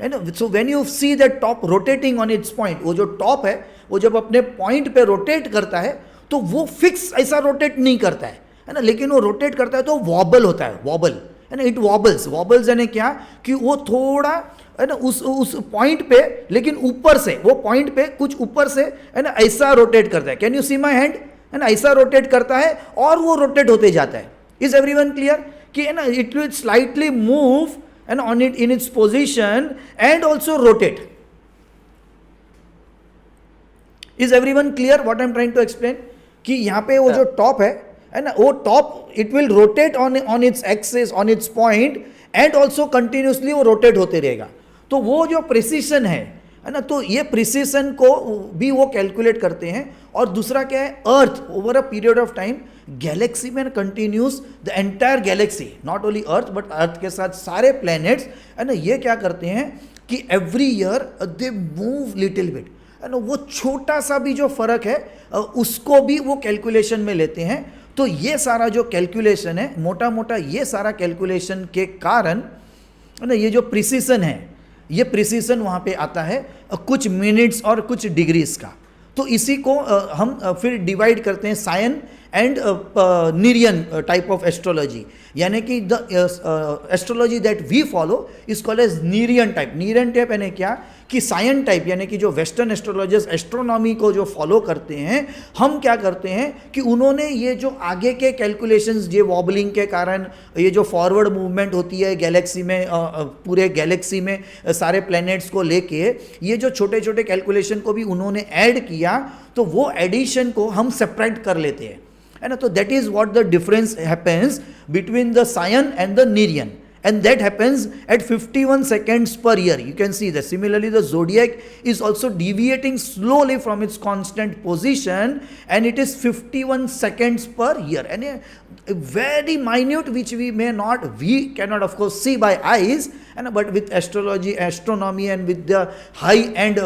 है ना, so when you see that top rotating on its point, वो जो top है वो जब अपने point पे rotate करता है तो वो फिक्स ऐसा रोटेट नहीं करता है ना, लेकिन वो रोटेट करता है तो वॉबल होता है, वॉबल, है ना, इट वॉबल्स यानी क्या कि वो थोड़ा, है ना, उस पॉइंट पे, लेकिन ऊपर से, वो पॉइंट पे कुछ ऊपर से, है ना, ऐसा रोटेट करता है. Can you see my hand, है ना, ऐसा रोटेट करता है और वो रोटेट होते जाता है. इज एवरीवन क्लियर कि, है ना, it will slightly move and on it in its position and also rotate. Is everyone clear what I am trying to explain कि यहाँ पे वो जो टॉप है ना, वो top it will rotate on its axis, on its point and also continuously वो rotate होते रहेगा. तो वो जो प्रिसिशन है ना, तो ये प्रिसिशन को भी वो कैलकुलेट करते हैं. और दूसरा क्या है, earth over a period of time galaxy में continuous, the entire galaxy, not only earth but earth के साथ सारे प्लैनेट्स, है ना, ये क्या करते हैं कि every year they move little bit, है ना, वो छोटा सा भी जो फर्क है उसको भी वो कैलकुलेशन में लेते हैं. तो ये सारा जो कैलकुलेशन है, मोटा मोटा ये सारा कैलकुलेशन के कारण, है ना, ये जो प्रिसिशन है, ये प्रिसिशन वहाँ पे आता है कुछ मिनट्स और कुछ डिग्रीज का. तो इसी को हम फिर डिवाइड करते हैं Sayan and Nirayan type of astrology, यानी कि the astrology that we follow is called as Nirayan type. Nirayan type यानी क्या कि सायन टाइप, यानी कि जो वेस्टर्न एस्ट्रोलॉजर्स एस्ट्रोनॉमी को जो फॉलो करते हैं, हम क्या करते हैं कि उन्होंने ये जो आगे के कैलकुलेशंस, ये वॉबलिंग के कारण ये जो फॉरवर्ड मूवमेंट होती है गैलेक्सी में, पूरे गैलेक्सी में सारे प्लैनेट्स को लेके, ये जो छोटे छोटे कैलकुलेशन को भी उन्होंने ऐड किया, तो वो एडिशन को हम सेपरेट कर लेते हैं, है ना. तो that is what the difference happens between the Sayan and the Nirayan, and that happens at 51 seconds per year. You can see that. Similarly, the zodiac is also deviating slowly from its constant position, and it is 51 seconds per year, and a very minute, which we cannot of course see by eyes, and but with astrology, astronomy, and with the high end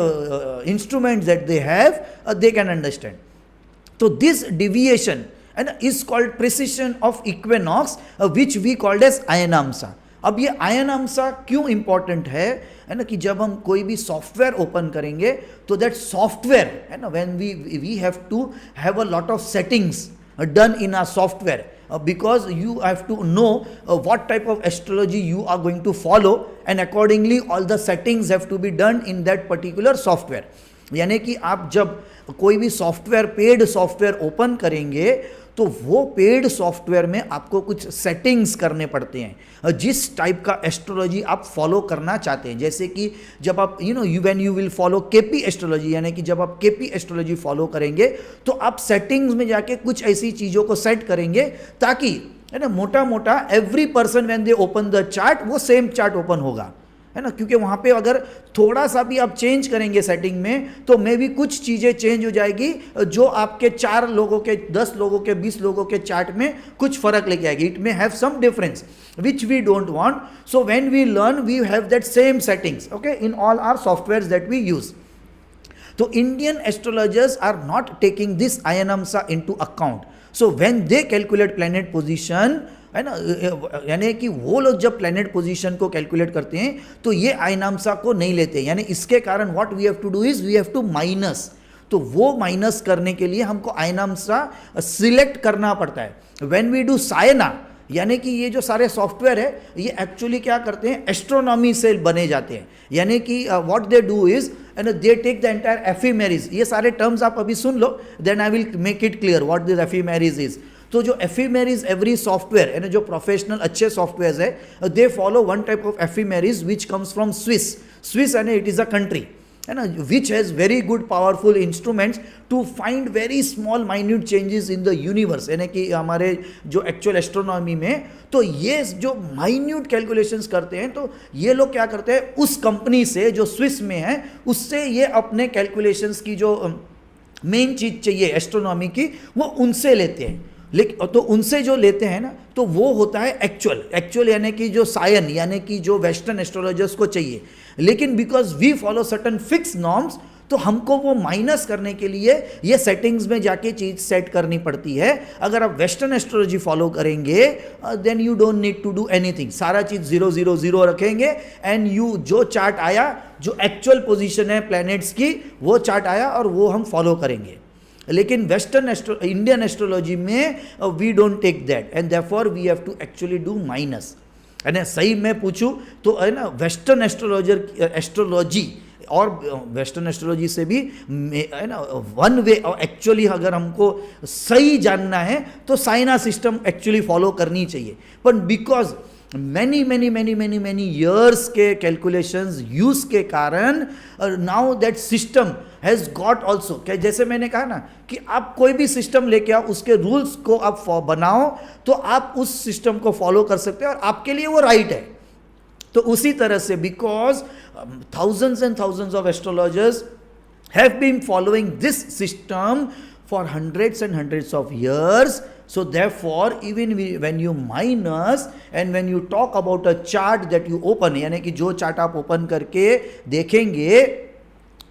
instruments that they have, they can understand. So this deviation and is called precision of equinox, which we called as ayanamsa. अब ये ayanamsa क्यों important है ना, कि जब हम कोई भी सॉफ्टवेयर ओपन करेंगे तो दैट सॉफ्टवेयर, है ना, when we have to have a lot of settings done in our software, because you have to know what type of astrology you are going to follow, and accordingly all the settings have to be done in that particular software. यानी कि आप जब कोई भी software, paid software open करेंगे तो वो paid software में आपको कुछ सेटिंग्स करने पड़ते हैं जिस टाइप का एस्ट्रोलॉजी आप फॉलो करना चाहते हैं. जैसे कि जब आप when you will follow KP astrology, यानी कि जब आप केपी एस्ट्रोलॉजी फॉलो करेंगे तो आप सेटिंग्स में जाके कुछ ऐसी चीज़ों को सेट करेंगे ताकि, है ना, मोटा मोटा every person when they open the chart वो सेम चार्ट ओपन होगा, है ना, क्योंकि वहाँ पे अगर थोड़ा सा भी आप चेंज करेंगे सेटिंग में तो मे भी कुछ चीज़ें चेंज हो जाएगी जो आपके 4 लोगों के, 10 लोगों के, 20 लोगों के चार्ट में कुछ फर्क लेके आएगी. It may have some difference which we don't want. So when we learn we have that same settings, okay, in all our softwares that we use. तो Indian astrologers are not taking this ayanamsa into account. So when they calculate planet position, है ना, यानी कि वो लोग जब planet position को calculate करते हैं तो ये ayanamsa को नहीं लेते. यानी इसके कारण what we have to do is we have to minus. तो वो माइनस करने के लिए हमको ayanamsa सिलेक्ट करना पड़ता है. व्हेन वी डू सायना, यानी कि ये जो सारे सॉफ्टवेयर है ये एक्चुअली क्या करते हैं, एस्ट्रोनॉमी से बने जाते हैं. यानी कि what they do is, and they take the entire ephemeris. ये सारे टर्म्स आप अभी सुन लो, then I will make it clear what this ephemeris is. तो जो एफिमेरीज एवरी सॉफ्टवेयर, यानी जो प्रोफेशनल अच्छे सॉफ्टवेयर है, they follow one type of ephemeris which comes from Swiss. Swiss यानी इट इज़ अ कंट्री, है ना, which has very good powerful instruments to find very small minute changes in the universe. यानी कि हमारे जो actual astronomy में तो ये जो माइन्यूट कैलकुलेशंस करते हैं, तो ये लोग क्या करते हैं, उस कंपनी से जो स्विस में है उससे ये अपने कैलकुलेशंस की जो मेन चीज़ चाहिए एस्ट्रोनॉमी की, वो उनसे लेते हैं. लेकिन तो उनसे जो लेते हैं ना तो वो होता है एक्चुअल यानी कि जो सायन यानी कि जो वेस्टर्न एस्ट्रोलॉजर्स को चाहिए, लेकिन because we follow certain fix norms तो हमको वो माइनस करने के लिए ये सेटिंग्स में जाके चीज सेट करनी पड़ती है। अगर आप वेस्टर्न एस्ट्रोलॉजी फॉलो करेंगे then you don't need to do anything, सारा चीज 000 रखेंगे एंड यू जो चार्ट आया जो एक्चुअल पोजीशन है प्लैनेट्स की वो चार्ट आया और वो हम फॉलो करेंगे। लेकिन वेस्टर्न इंडियन एस्ट्रोलॉजी में we don't take that and therefore we have to actually do minus. है ना, सही मैं पूछूं तो है ना वेस्टर्न एस्ट्रोलॉजी और वेस्टर्न एस्ट्रोलॉजी से भी है ना वन वे एक्चुअली अगर हमको सही जानना है तो साइना सिस्टम एक्चुअली फॉलो करनी चाहिए, बट बिकॉज मैनी ईयर्स के कैलकुलेशंस यूज के कारण now that system has got also, क्या जैसे मैंने कहा ना कि आप कोई भी सिस्टम लेके आओ उसके रूल्स को आप बनाओ तो आप उस सिस्टम को फॉलो कर सकते हैं और आपके लिए वो राइट है। तो उसी तरह से because thousands and thousands of astrologers have been following this system for hundreds and hundreds of years, so therefore even when you minus and when you talk about a chart that you open, यानी कि जो chart आप open करके देखेंगे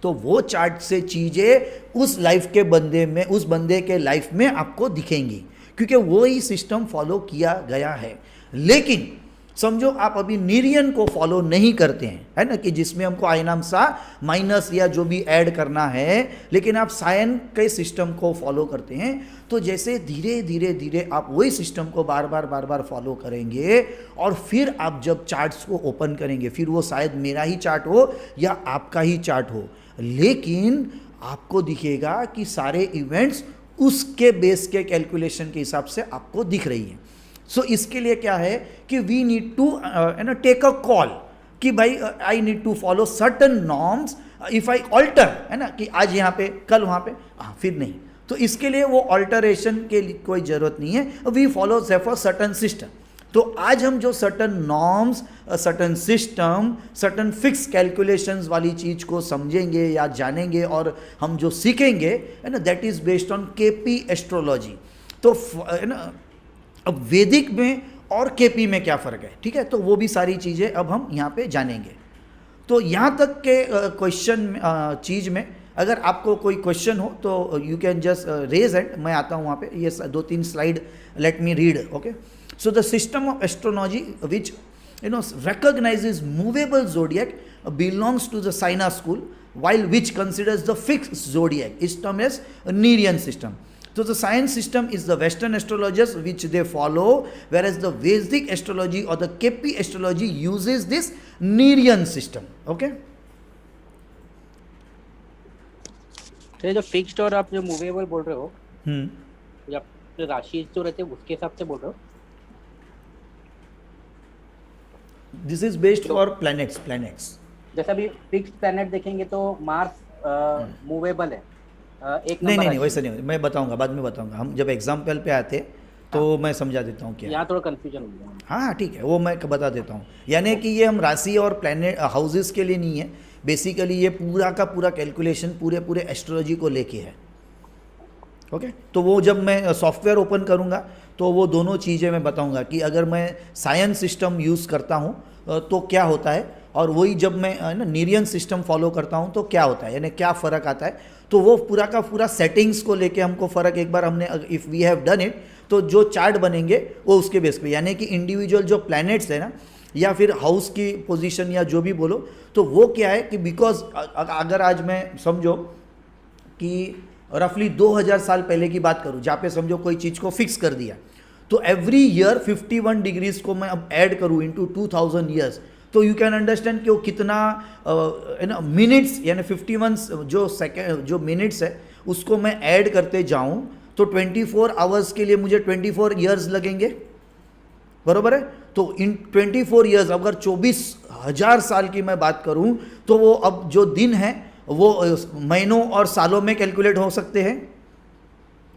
तो वो chart से चीजें उस लाइफ के बंदे में उस बंदे के लाइफ में आपको दिखेंगी क्योंकि वो ही सिस्टम फॉलो किया गया है। लेकिन समझो आप अभी नीरियन को फॉलो नहीं करते हैं, है ना, कि जिसमें हमको आइनाम सा माइनस या जो भी ऐड करना है, लेकिन आप सायन के सिस्टम को फॉलो करते हैं तो जैसे धीरे धीरे आप वही सिस्टम को बार बार फॉलो करेंगे और फिर आप जब चार्ट्स को ओपन करेंगे फिर वो शायद मेरा ही चार्ट हो या आपका ही चार्ट हो, लेकिन आपको दिखेगा कि सारे इवेंट्स उसके बेस के कैलकुलेशन के हिसाब से आपको दिख रही हैं। सो इसके लिए क्या है कि we need to take a call कि भाई I need to follow certain norms, if I alter, है ना, कि आज यहाँ पे कल वहाँ पे फिर नहीं, तो इसके लिए वो ऑल्टरेशन के लिए कोई ज़रूरत नहीं है, we follow for certain system. तो आज हम जो certain norms certain system certain fix calculations वाली चीज़ को समझेंगे या जानेंगे और हम जो सीखेंगे, है ना, that is based on KP astrology. तो है ना अब वैदिक में और केपी में क्या फ़र्क है, ठीक है, तो वो भी सारी चीज़ें अब हम यहाँ पे जानेंगे। तो यहाँ तक के क्वेश्चन चीज़ में अगर आपको कोई क्वेश्चन हो तो you can just raise hand, मैं आता हूँ वहाँ पे, ये 2-3 slide let me read. Okay, so the system of astrology which recognizes movable zodiac belongs to the Saina school, while which considers the fixed zodiac is termed as a Nerian system. So the science system is the Western astrologers which they follow, whereas the Vedic astrology or the Kepi astrology uses this Nerian system. Okay. तो जो fixed और आप जो movable बोल रहे हो, या जो राशि जो रहते हैं उसके हिसाब से बोल रहे हो? This is based for planets. जैसा भी फिक्स्ड प्लैनेट देखेंगे तो मार्स मूवेबल है, एक नंबर नहीं वैसा नहीं, मैं बताऊंगा, बाद में बताऊंगा, हम जब एग्जाम्पल पे आते तो मैं समझा देता हूँ क्या। यहाँ थोड़ा कंफ्यूजन हो गया। हाँ ठीक है, वो मैं बता देता हूँ। यानी कि ये हम राशि और प्लैनेट हाउसेस के लिए नहीं है, बेसिकली ये पूरा का पूरा कैलकुलेशन पूरे एस्ट्रोलॉजी को लेके है। ओके, तो वो जब मैं सॉफ्टवेयर ओपन करूँगा तो वो दोनों चीज़ें मैं बताऊँगा कि अगर मैं साइंस सिस्टम यूज़ करता हूँ तो क्या होता है, और वही जब मैं ना नीरियन सिस्टम फॉलो करता हूँ तो क्या होता है, यानी क्या फ़र्क आता है। तो वो पूरा का पूरा सेटिंग्स को लेके हमको फ़र्क, एक बार हमने if we have done it तो जो चार्ट बनेंगे वो उसके बेस पे, यानी कि इंडिविजुअल जो प्लैनेट्स है ना या फिर हाउस की पोजीशन या जो भी बोलो, तो वो क्या है कि बिकॉज अगर आज मैं समझो कि रफली 2000 साल पहले की बात करूँ जहाँ पे समझो कोई चीज़ को फिक्स कर दिया, तो एवरी ईयर 51 डिग्रीज को मैं अब ऐड करूँ इनटू 2000 ईयर्स, तो यू कैन अंडरस्टैंड कि वो कितना है ना मिनट्स, यानी 51 जो सेकेंड जो मिनट्स है उसको मैं ऐड करते जाऊँ तो 24 आवर्स के लिए मुझे 24 ईयर्स लगेंगे, बरोबर है। तो इन 24 ईयर्स अगर 24,000 साल की मैं बात करूं तो वो अब जो दिन है वो महीनों और सालों में कैलकुलेट हो सकते हैं,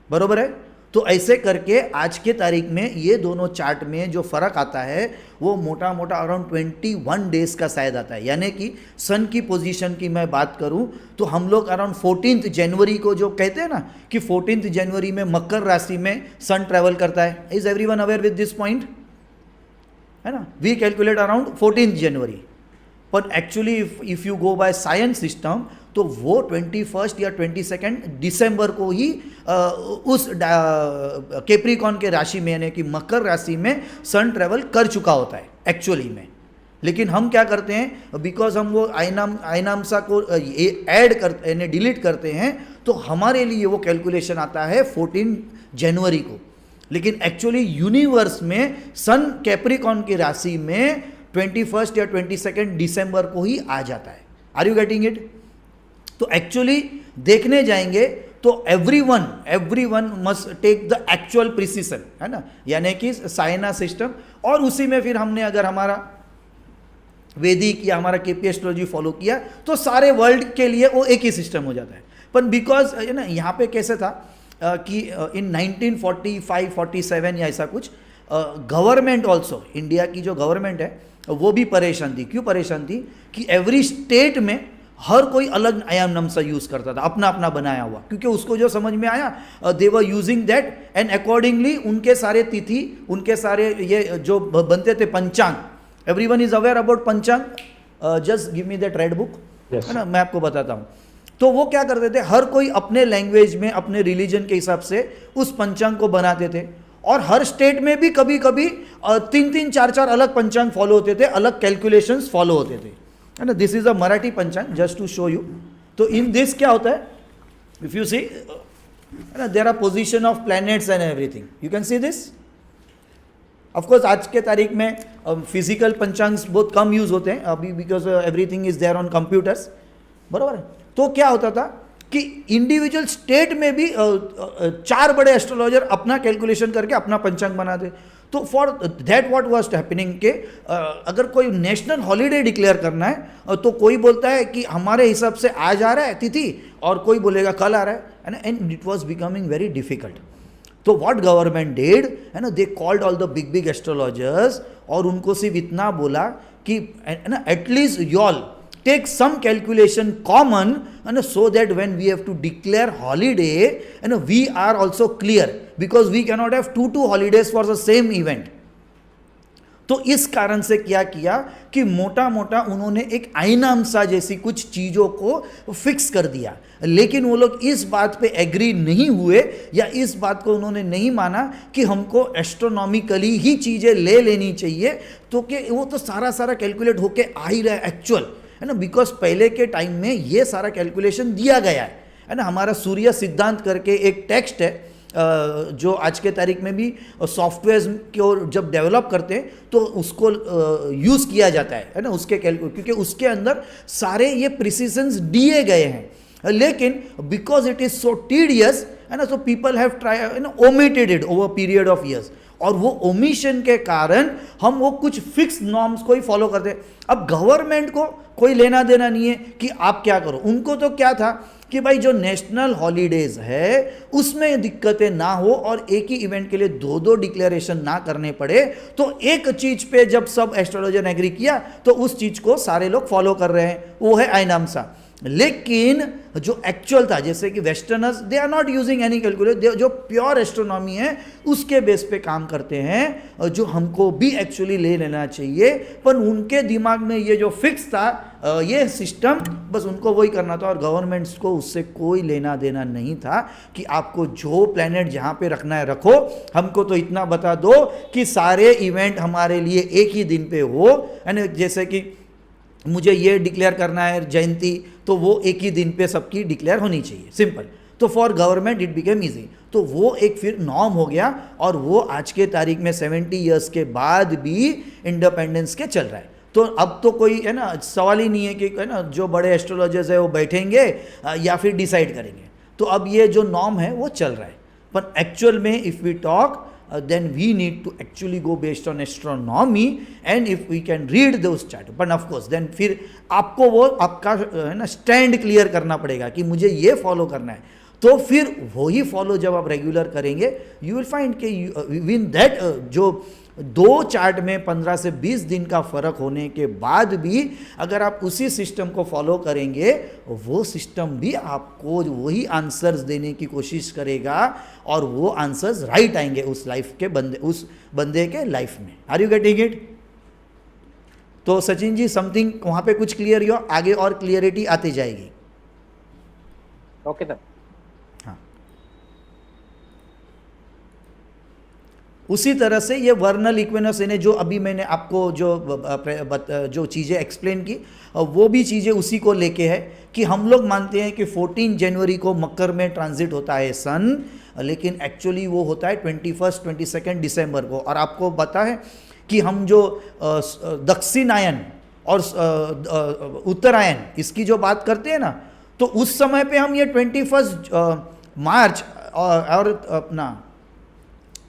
बरोबर है। तो ऐसे करके आज के तारीख में ये दोनों चार्ट में जो फ़र्क आता है वो मोटा मोटा अराउंड 21 डेज़ का शायद आता है। यानी कि सन की पोजीशन की मैं बात करूं तो हम लोग अराउंड 14 जनवरी को जो कहते हैं ना कि 14 जनवरी में मकर राशि में सन ट्रैवल करता है। Is everyone aware with this point, है ना? वी कैलकुलेट अराउंड 14 जनवरी, पर actually if you go by science system तो वो 21 या 22 दिसंबर को ही उस कैप्रिकॉर्न के राशि में यानी कि मकर राशि में सन ट्रैवल कर चुका होता है एक्चुअली में। लेकिन हम क्या करते हैं, बिकॉज हम वो आइनामसा को ऐड करते यानी डिलीट करते हैं तो हमारे लिए वो कैलकुलेशन आता है 14 जनवरी को। लेकिन एक्चुअली यूनिवर्स में सन कैप्रिकॉर्न की राशि में 21 या 22 दिसंबर को ही आ जाता है। Are you getting it? तो एक्चुअली देखने जाएंगे तो everyone must take the actual precision, है ना, यानी कि साइना सिस्टम, और उसी में फिर हमने अगर हमारा वैदिक या हमारा केपी एस्ट्रोलॉजी फॉलो किया तो सारे वर्ल्ड के लिए वो एक ही सिस्टम हो जाता है। पर बिकॉज है ना यहाँ पे कैसे था कि इन 1945-47 या ऐसा कुछ गवर्नमेंट ऑल्सो, इंडिया की जो गवर्नमेंट है वो भी परेशान थी। क्यों परेशान थी कि एवरी स्टेट में हर कोई अलग आयाम नमसा यूज़ करता था, अपना अपना बनाया हुआ, क्योंकि उसको जो समझ में आया they were using that and accordingly उनके सारे तिथि, उनके सारे ये जो बनते थे पंचांग, एवरीवन इज अवेयर अबाउट पंचांग, just give me that red book, है ना, मैं आपको बताता हूँ। तो वो क्या करते थे, हर कोई अपने लैंग्वेज में अपने रिलीजन के हिसाब से उस पंचांग को बनाते थे, और हर स्टेट में भी कभी कभी 3-3, 4-4 अलग पंचांग फॉलो होते थे, अलग कैलकुलेशंस फॉलो होते थे, है ना। दिस इज अ मराठी पंचांग जस्ट टू शो यू। तो इन दिस क्या होता है, इफ यू सी, है ना, there are position of planets and everything, you can see this. Of course आज के तारीख में फिजिकल पंचांग्स बहुत कम यूज होते हैं अभी, because everything is there on computers, बराबर है। तो क्या होता था कि इंडिविजुअल स्टेट में भी 4 बड़े एस्ट्रोलॉजर अपना कैलकुलेशन करके अपना पंचांग बनाते। तो for that what was happening के अगर कोई नेशनल हॉलीडे डिक्लेयर करना है तो कोई बोलता है कि हमारे हिसाब से आज आ रहा है तिथि, और कोई बोलेगा कल आ रहा है, and it was becoming very difficult. तो व्हाट गवर्नमेंट डिड, है ना, they called all the big astrologers, और उनको सिर्फ इतना बोला कि ना at least y'all take some calculation common, and so that when we have to declare holiday, and we are also clear, because we cannot have two holidays for the same event. तो इस कारण से क्या किया कि मोटा मोटा उन्होंने एक आइनामसा जैसी कुछ चीज़ों को फिक्स कर दिया। लेकिन वो लोग इस बात पे एग्री नहीं हुए, या इस बात को उन्होंने नहीं माना कि हमको एस्ट्रोनॉमिकली ही चीज़ें ले लेनी चाहिए, तो कि वो तो सारा कैलकुलेट होके आ ही रहा है एक्चुअल, है ना। बिकॉज पहले के टाइम में ये सारा कैलकुलेशन दिया गया है ना। हमारा सूर्य सिद्धांत करके एक टेक्स्ट है जो आज के तारीख में भी सॉफ्टवेयर को जब डेवलप करते हैं तो उसको यूज़ किया जाता है ना, उसके क्योंकि उसके अंदर सारे ये प्रिसिशंस दिए गए हैं। लेकिन because it is so tedious, है ना, सो पीपल हैव ट्राई, है ना, omitted it over period of years, और वो ओमिशन के कारण हम वो कुछ फिक्स नॉर्म्स को ही फॉलो करते हैं। अब गवर्नमेंट को कोई लेना देना नहीं है कि आप क्या करो, उनको तो क्या था कि भाई जो नेशनल हॉलीडेज है उसमें दिक्कतें ना हो और एक ही इवेंट के लिए 2 डिक्लेरेशन ना करने पड़े। तो एक चीज पे जब सब एस्ट्रोलॉजर ने एग्री किया तो उस चीज को सारे लोग फॉलो कर रहे हैं, वो है आइनामसा। लेकिन जो एक्चुअल था, जैसे कि westerners they are not using any calculator, जो प्योर एस्ट्रोनॉमी है उसके बेस पे काम करते हैं, जो हमको भी एक्चुअली ले लेना चाहिए। पर उनके दिमाग में ये जो फिक्स था ये सिस्टम, बस उनको वही करना था, और गवर्नमेंट्स को उससे कोई लेना देना नहीं था कि आपको जो प्लैनेट जहाँ पे रखना है रखो, हमको तो इतना बता दो कि सारे इवेंट हमारे लिए एक ही दिन पे हो। यानी जैसे कि मुझे ये डिक्लेयर करना है जयंती, तो वो एक ही दिन पे सबकी डिक्लेयर होनी चाहिए, सिंपल। तो for government it became easy. तो वो एक फिर नॉर्म हो गया, और वो आज के तारीख में 70 ईयर्स के बाद भी इंडिपेंडेंस के चल रहा है। तो अब तो कोई, है ना, सवाल ही नहीं है कि, है ना, जो बड़े एस्ट्रोलॉजर्स है वो बैठेंगे या फिर डिसाइड करेंगे। तो अब ये जो नॉर्म है वो चल रहा है। पर एक्चुअल में if we talk, then we need to actually go based on astronomy, and if we can read those chart, but of course then फिर आपको वो आपका है ना स्टैंड क्लियर करना पड़ेगा कि मुझे ये फॉलो करना है, तो फिर वही फॉलो जब आप रेगुलर करेंगे यू विल फाइंड कि विन दैट जो 2 चार्ट में 15 से 20 दिन का फर्क होने के बाद भी अगर आप उसी सिस्टम को फॉलो करेंगे, वो सिस्टम भी आपको वही आंसर्स देने की कोशिश करेगा और वो आंसर्स राइट आएंगे उस लाइफ के उस बंदे के लाइफ में. Are you getting it? तो सचिन जी समथिंग वहां पे कुछ क्लियर हो, आगे और क्लियरिटी आती जाएगी. Okay sir. उसी तरह से ये वर्नल इक्विनोक्स यानी जो अभी मैंने आपको जो चीज़ें एक्सप्लेन की, वो भी चीज़ें उसी को लेके है कि हम लोग मानते हैं कि 14 जनवरी को मकर में ट्रांजिट होता है सन, लेकिन एक्चुअली वो होता है 21 22 दिसंबर को. और आपको पता है कि हम जो दक्षिणायन और उत्तरायण इसकी जो बात करते हैं ना, तो उस समय पे हम ये 21 मार्च और अपना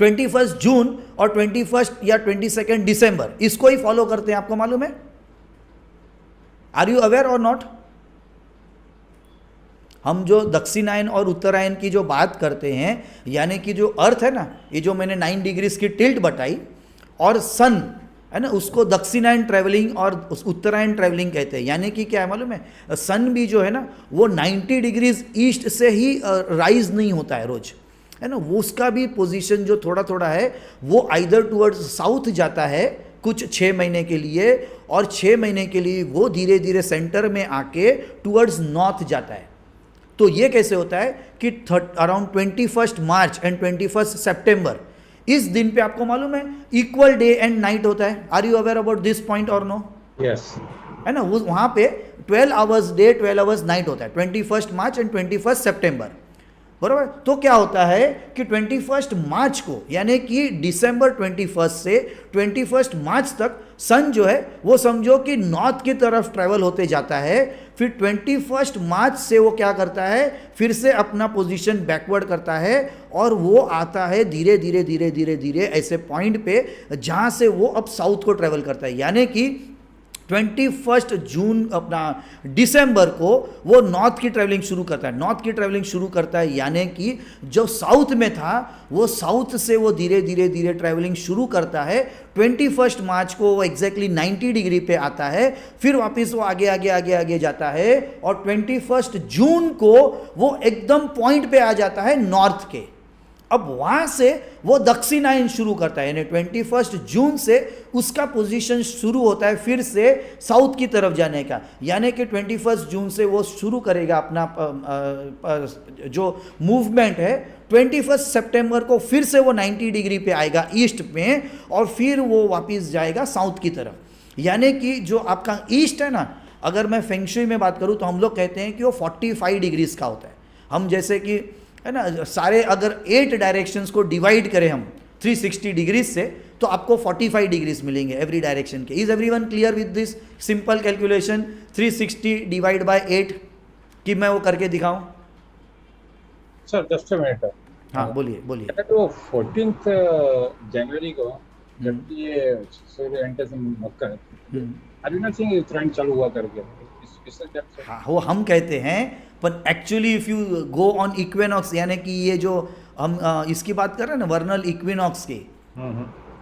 21 जून और 21 या 22 दिसंबर इसको ही फॉलो करते हैं. आपको मालूम है? आर यू अवेयर और नॉट? हम जो दक्षिणायन और उत्तरायण की जो बात करते हैं, यानी कि जो अर्थ है ना, ये जो मैंने 9 डिग्रीज की टिल्ट बताई, और सन है ना, उसको दक्षिणायन ट्रैवलिंग और उत्तरायण ट्रैवलिंग कहते हैं. यानी कि क्या है मालूम है, सन भी जो है ना वो 90 डिग्रीज ईस्ट से ही राइज नहीं होता है रोज, है ना. वो उसका भी पोजीशन जो थोड़ा थोड़ा है वो आइदर टुवर्ड्स साउथ जाता है कुछ 6 महीने के लिए, और 6 महीने के लिए वो धीरे धीरे सेंटर में आके टुवर्ड्स नॉर्थ जाता है. तो ये कैसे होता है कि अराउंड 21 मार्च एंड 21 सितंबर इस दिन पे आपको मालूम है इक्वल डे एंड नाइट होता है. Are you aware about this point और नो? Yes. है ना, वो वहाँ पे 12 आवर्स डे 12 आवर्स नाइट होता है 21 मार्च एंड 21 सितंबर, बराबर. तो क्या होता है कि 21 मार्च को, यानी कि दिसंबर 21 से 21 मार्च तक सन जो है वो समझो कि नॉर्थ की तरफ ट्रैवल होते जाता है. फिर 21 मार्च से वो क्या करता है, फिर से अपना पोजीशन बैकवर्ड करता है और वो आता है धीरे धीरे धीरे धीरे धीरे ऐसे पॉइंट पे जहाँ से वो अब साउथ को ट्रैवल करता है. यानी कि 21 जून अपना दिसंबर को वो नॉर्थ की ट्रैवलिंग शुरू करता है. नॉर्थ की ट्रैवलिंग शुरू करता है यानी कि जो साउथ में था वो साउथ से वो धीरे धीरे धीरे ट्रैवलिंग शुरू करता है. 21 मार्च को वो एग्जैक्टली 90 डिग्री पे आता है, फिर वापस वो आगे आगे आगे आगे जाता है और 21 जून को वो एकदम पॉइंट पे आ जाता है नॉर्थ के. अब वहाँ से वो दक्षिणायन शुरू करता है, यानी 21 जून से उसका पोजीशन शुरू होता है फिर से साउथ की तरफ जाने का. यानी कि 21 जून से वो शुरू करेगा अपना जो मूवमेंट है. 21 सितंबर को फिर से वो 90 डिग्री पे आएगा ईस्ट में और फिर वो वापस जाएगा साउथ की तरफ. यानी कि जो आपका ईस्ट है ना, अगर मैं फेंगशुई में बात करूँ तो हम लोग कहते हैं कि वो 45 डिग्रीज का होता है. हम जैसे कि है ना सारे अगर 8 डायरेक्शंस को डिवाइड करें हम 360 डिग्रीज से, तो आपको 45 डिग्रीज मिलेंगे एवरी डायरेक्शन के. Is everyone clear with this simple calculation 360 divide by 8 कि मैं वो करके दिखाऊं? Sir, just a minute. हाँ बोलिए बोलिए. तो 14th जनवरी को जब ये सूर्य enters in Makar, are you not seeing Uttarayan चालू हुआ करके? हाँ वो हम कहते हैं, पर actually if you go on equinox, यानी कि ये जो हम इसकी बात कर रहे हैं ना वर्नल इक्विनॉक्स की,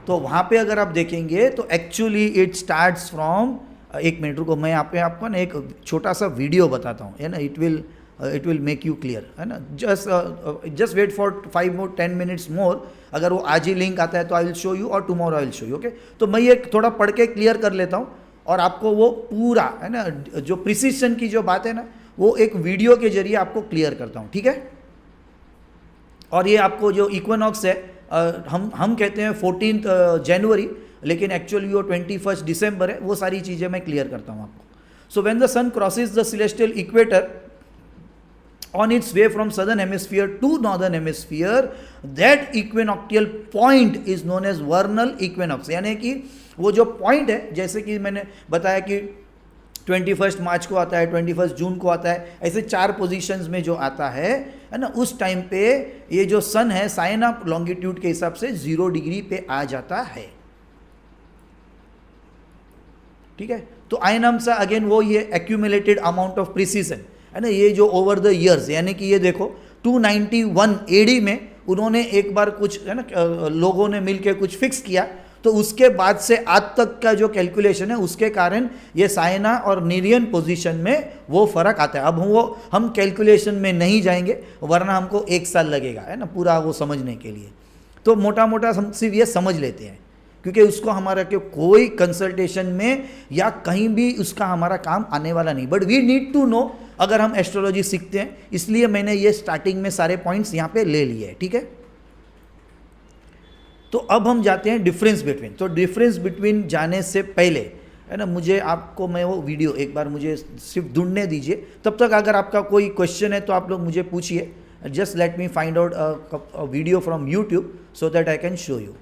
तो वहाँ पे अगर आप देखेंगे तो एक्चुअली इट स्टार्ट्स फ्रॉम, एक मिनट रुको मैं यहाँ पे आपको ना एक छोटा सा वीडियो बताता हूँ, है ना. It will make you clear, है ना. Just wait for 5-10 minutes more. अगर वो आज ही लिंक आता है तो आई विल शो यू और tomorrow I will show you. Okay, तो मैं ये थोड़ा पढ़ के क्लियर कर लेता हूँ और आपको वो पूरा है ना जो प्रिसिशन की जो बात है ना वो एक वीडियो के जरिए आपको क्लियर करता हूँ, ठीक है. और ये आपको जो इक्विनॉक्स है हम कहते हैं 14 जनवरी, लेकिन एक्चुअली वो 21 दिसंबर है. वो सारी चीज़ें मैं क्लियर करता हूँ आपको. So when the sun crosses the celestial equator on its way from southern hemisphere to northern hemisphere, that equinoctial point is known as vernal equinox. यानी कि वो जो पॉइंट है, जैसे कि मैंने बताया कि 21 मार्च को आता है, 21 जून को आता है, ऐसे 4 पोजीशंस में जो आता है ना, उस टाइम पे ये जो सन है साइन ऑफ लॉन्गिट्यूड के हिसाब से 0 डिग्री पे आ जाता है। ठीक है, तो आयनम्स अगेन वो ये एक्यूमुलेटेड अमाउंट ऑफ प्रिसीजन है ना, ये जो ओवर द ईयर्स, यानी कि ये देखो 291 एडी में उन्होंने एक बार कुछ है ना लोगों ने मिलके कुछ फिक्स किया, तो उसके बाद से आज तक का जो कैलकुलेशन है उसके कारण ये साइना और नीरियन पोजीशन में वो फर्क आता है। अब हम कैलकुलेशन में नहीं जाएंगे वरना हमको 1 साल लगेगा है ना पूरा वो समझने के लिए, तो मोटा मोटा हम सिर्फ ये समझ लेते हैं क्योंकि उसको हमारा कोई कंसल्टेशन में या कहीं भी उसका हमारा काम आने वाला नहीं, but we need to know अगर हम एस्ट्रोलॉजी सीखते हैं, इसलिए मैंने ये स्टार्टिंग में सारे पॉइंट्स यहाँ पे ले लिए। ठीक है, तो अब हम जाते हैं डिफरेंस बिटवीन। तो डिफरेंस बिटवीन जाने से पहले है ना मुझे आपको मैं वो वीडियो एक बार मुझे सिर्फ ढूंढने दीजिए, तब तक अगर आपका कोई क्वेश्चन है तो आप लोग मुझे पूछिए। Just let me find out a video from YouTube so that I can show you.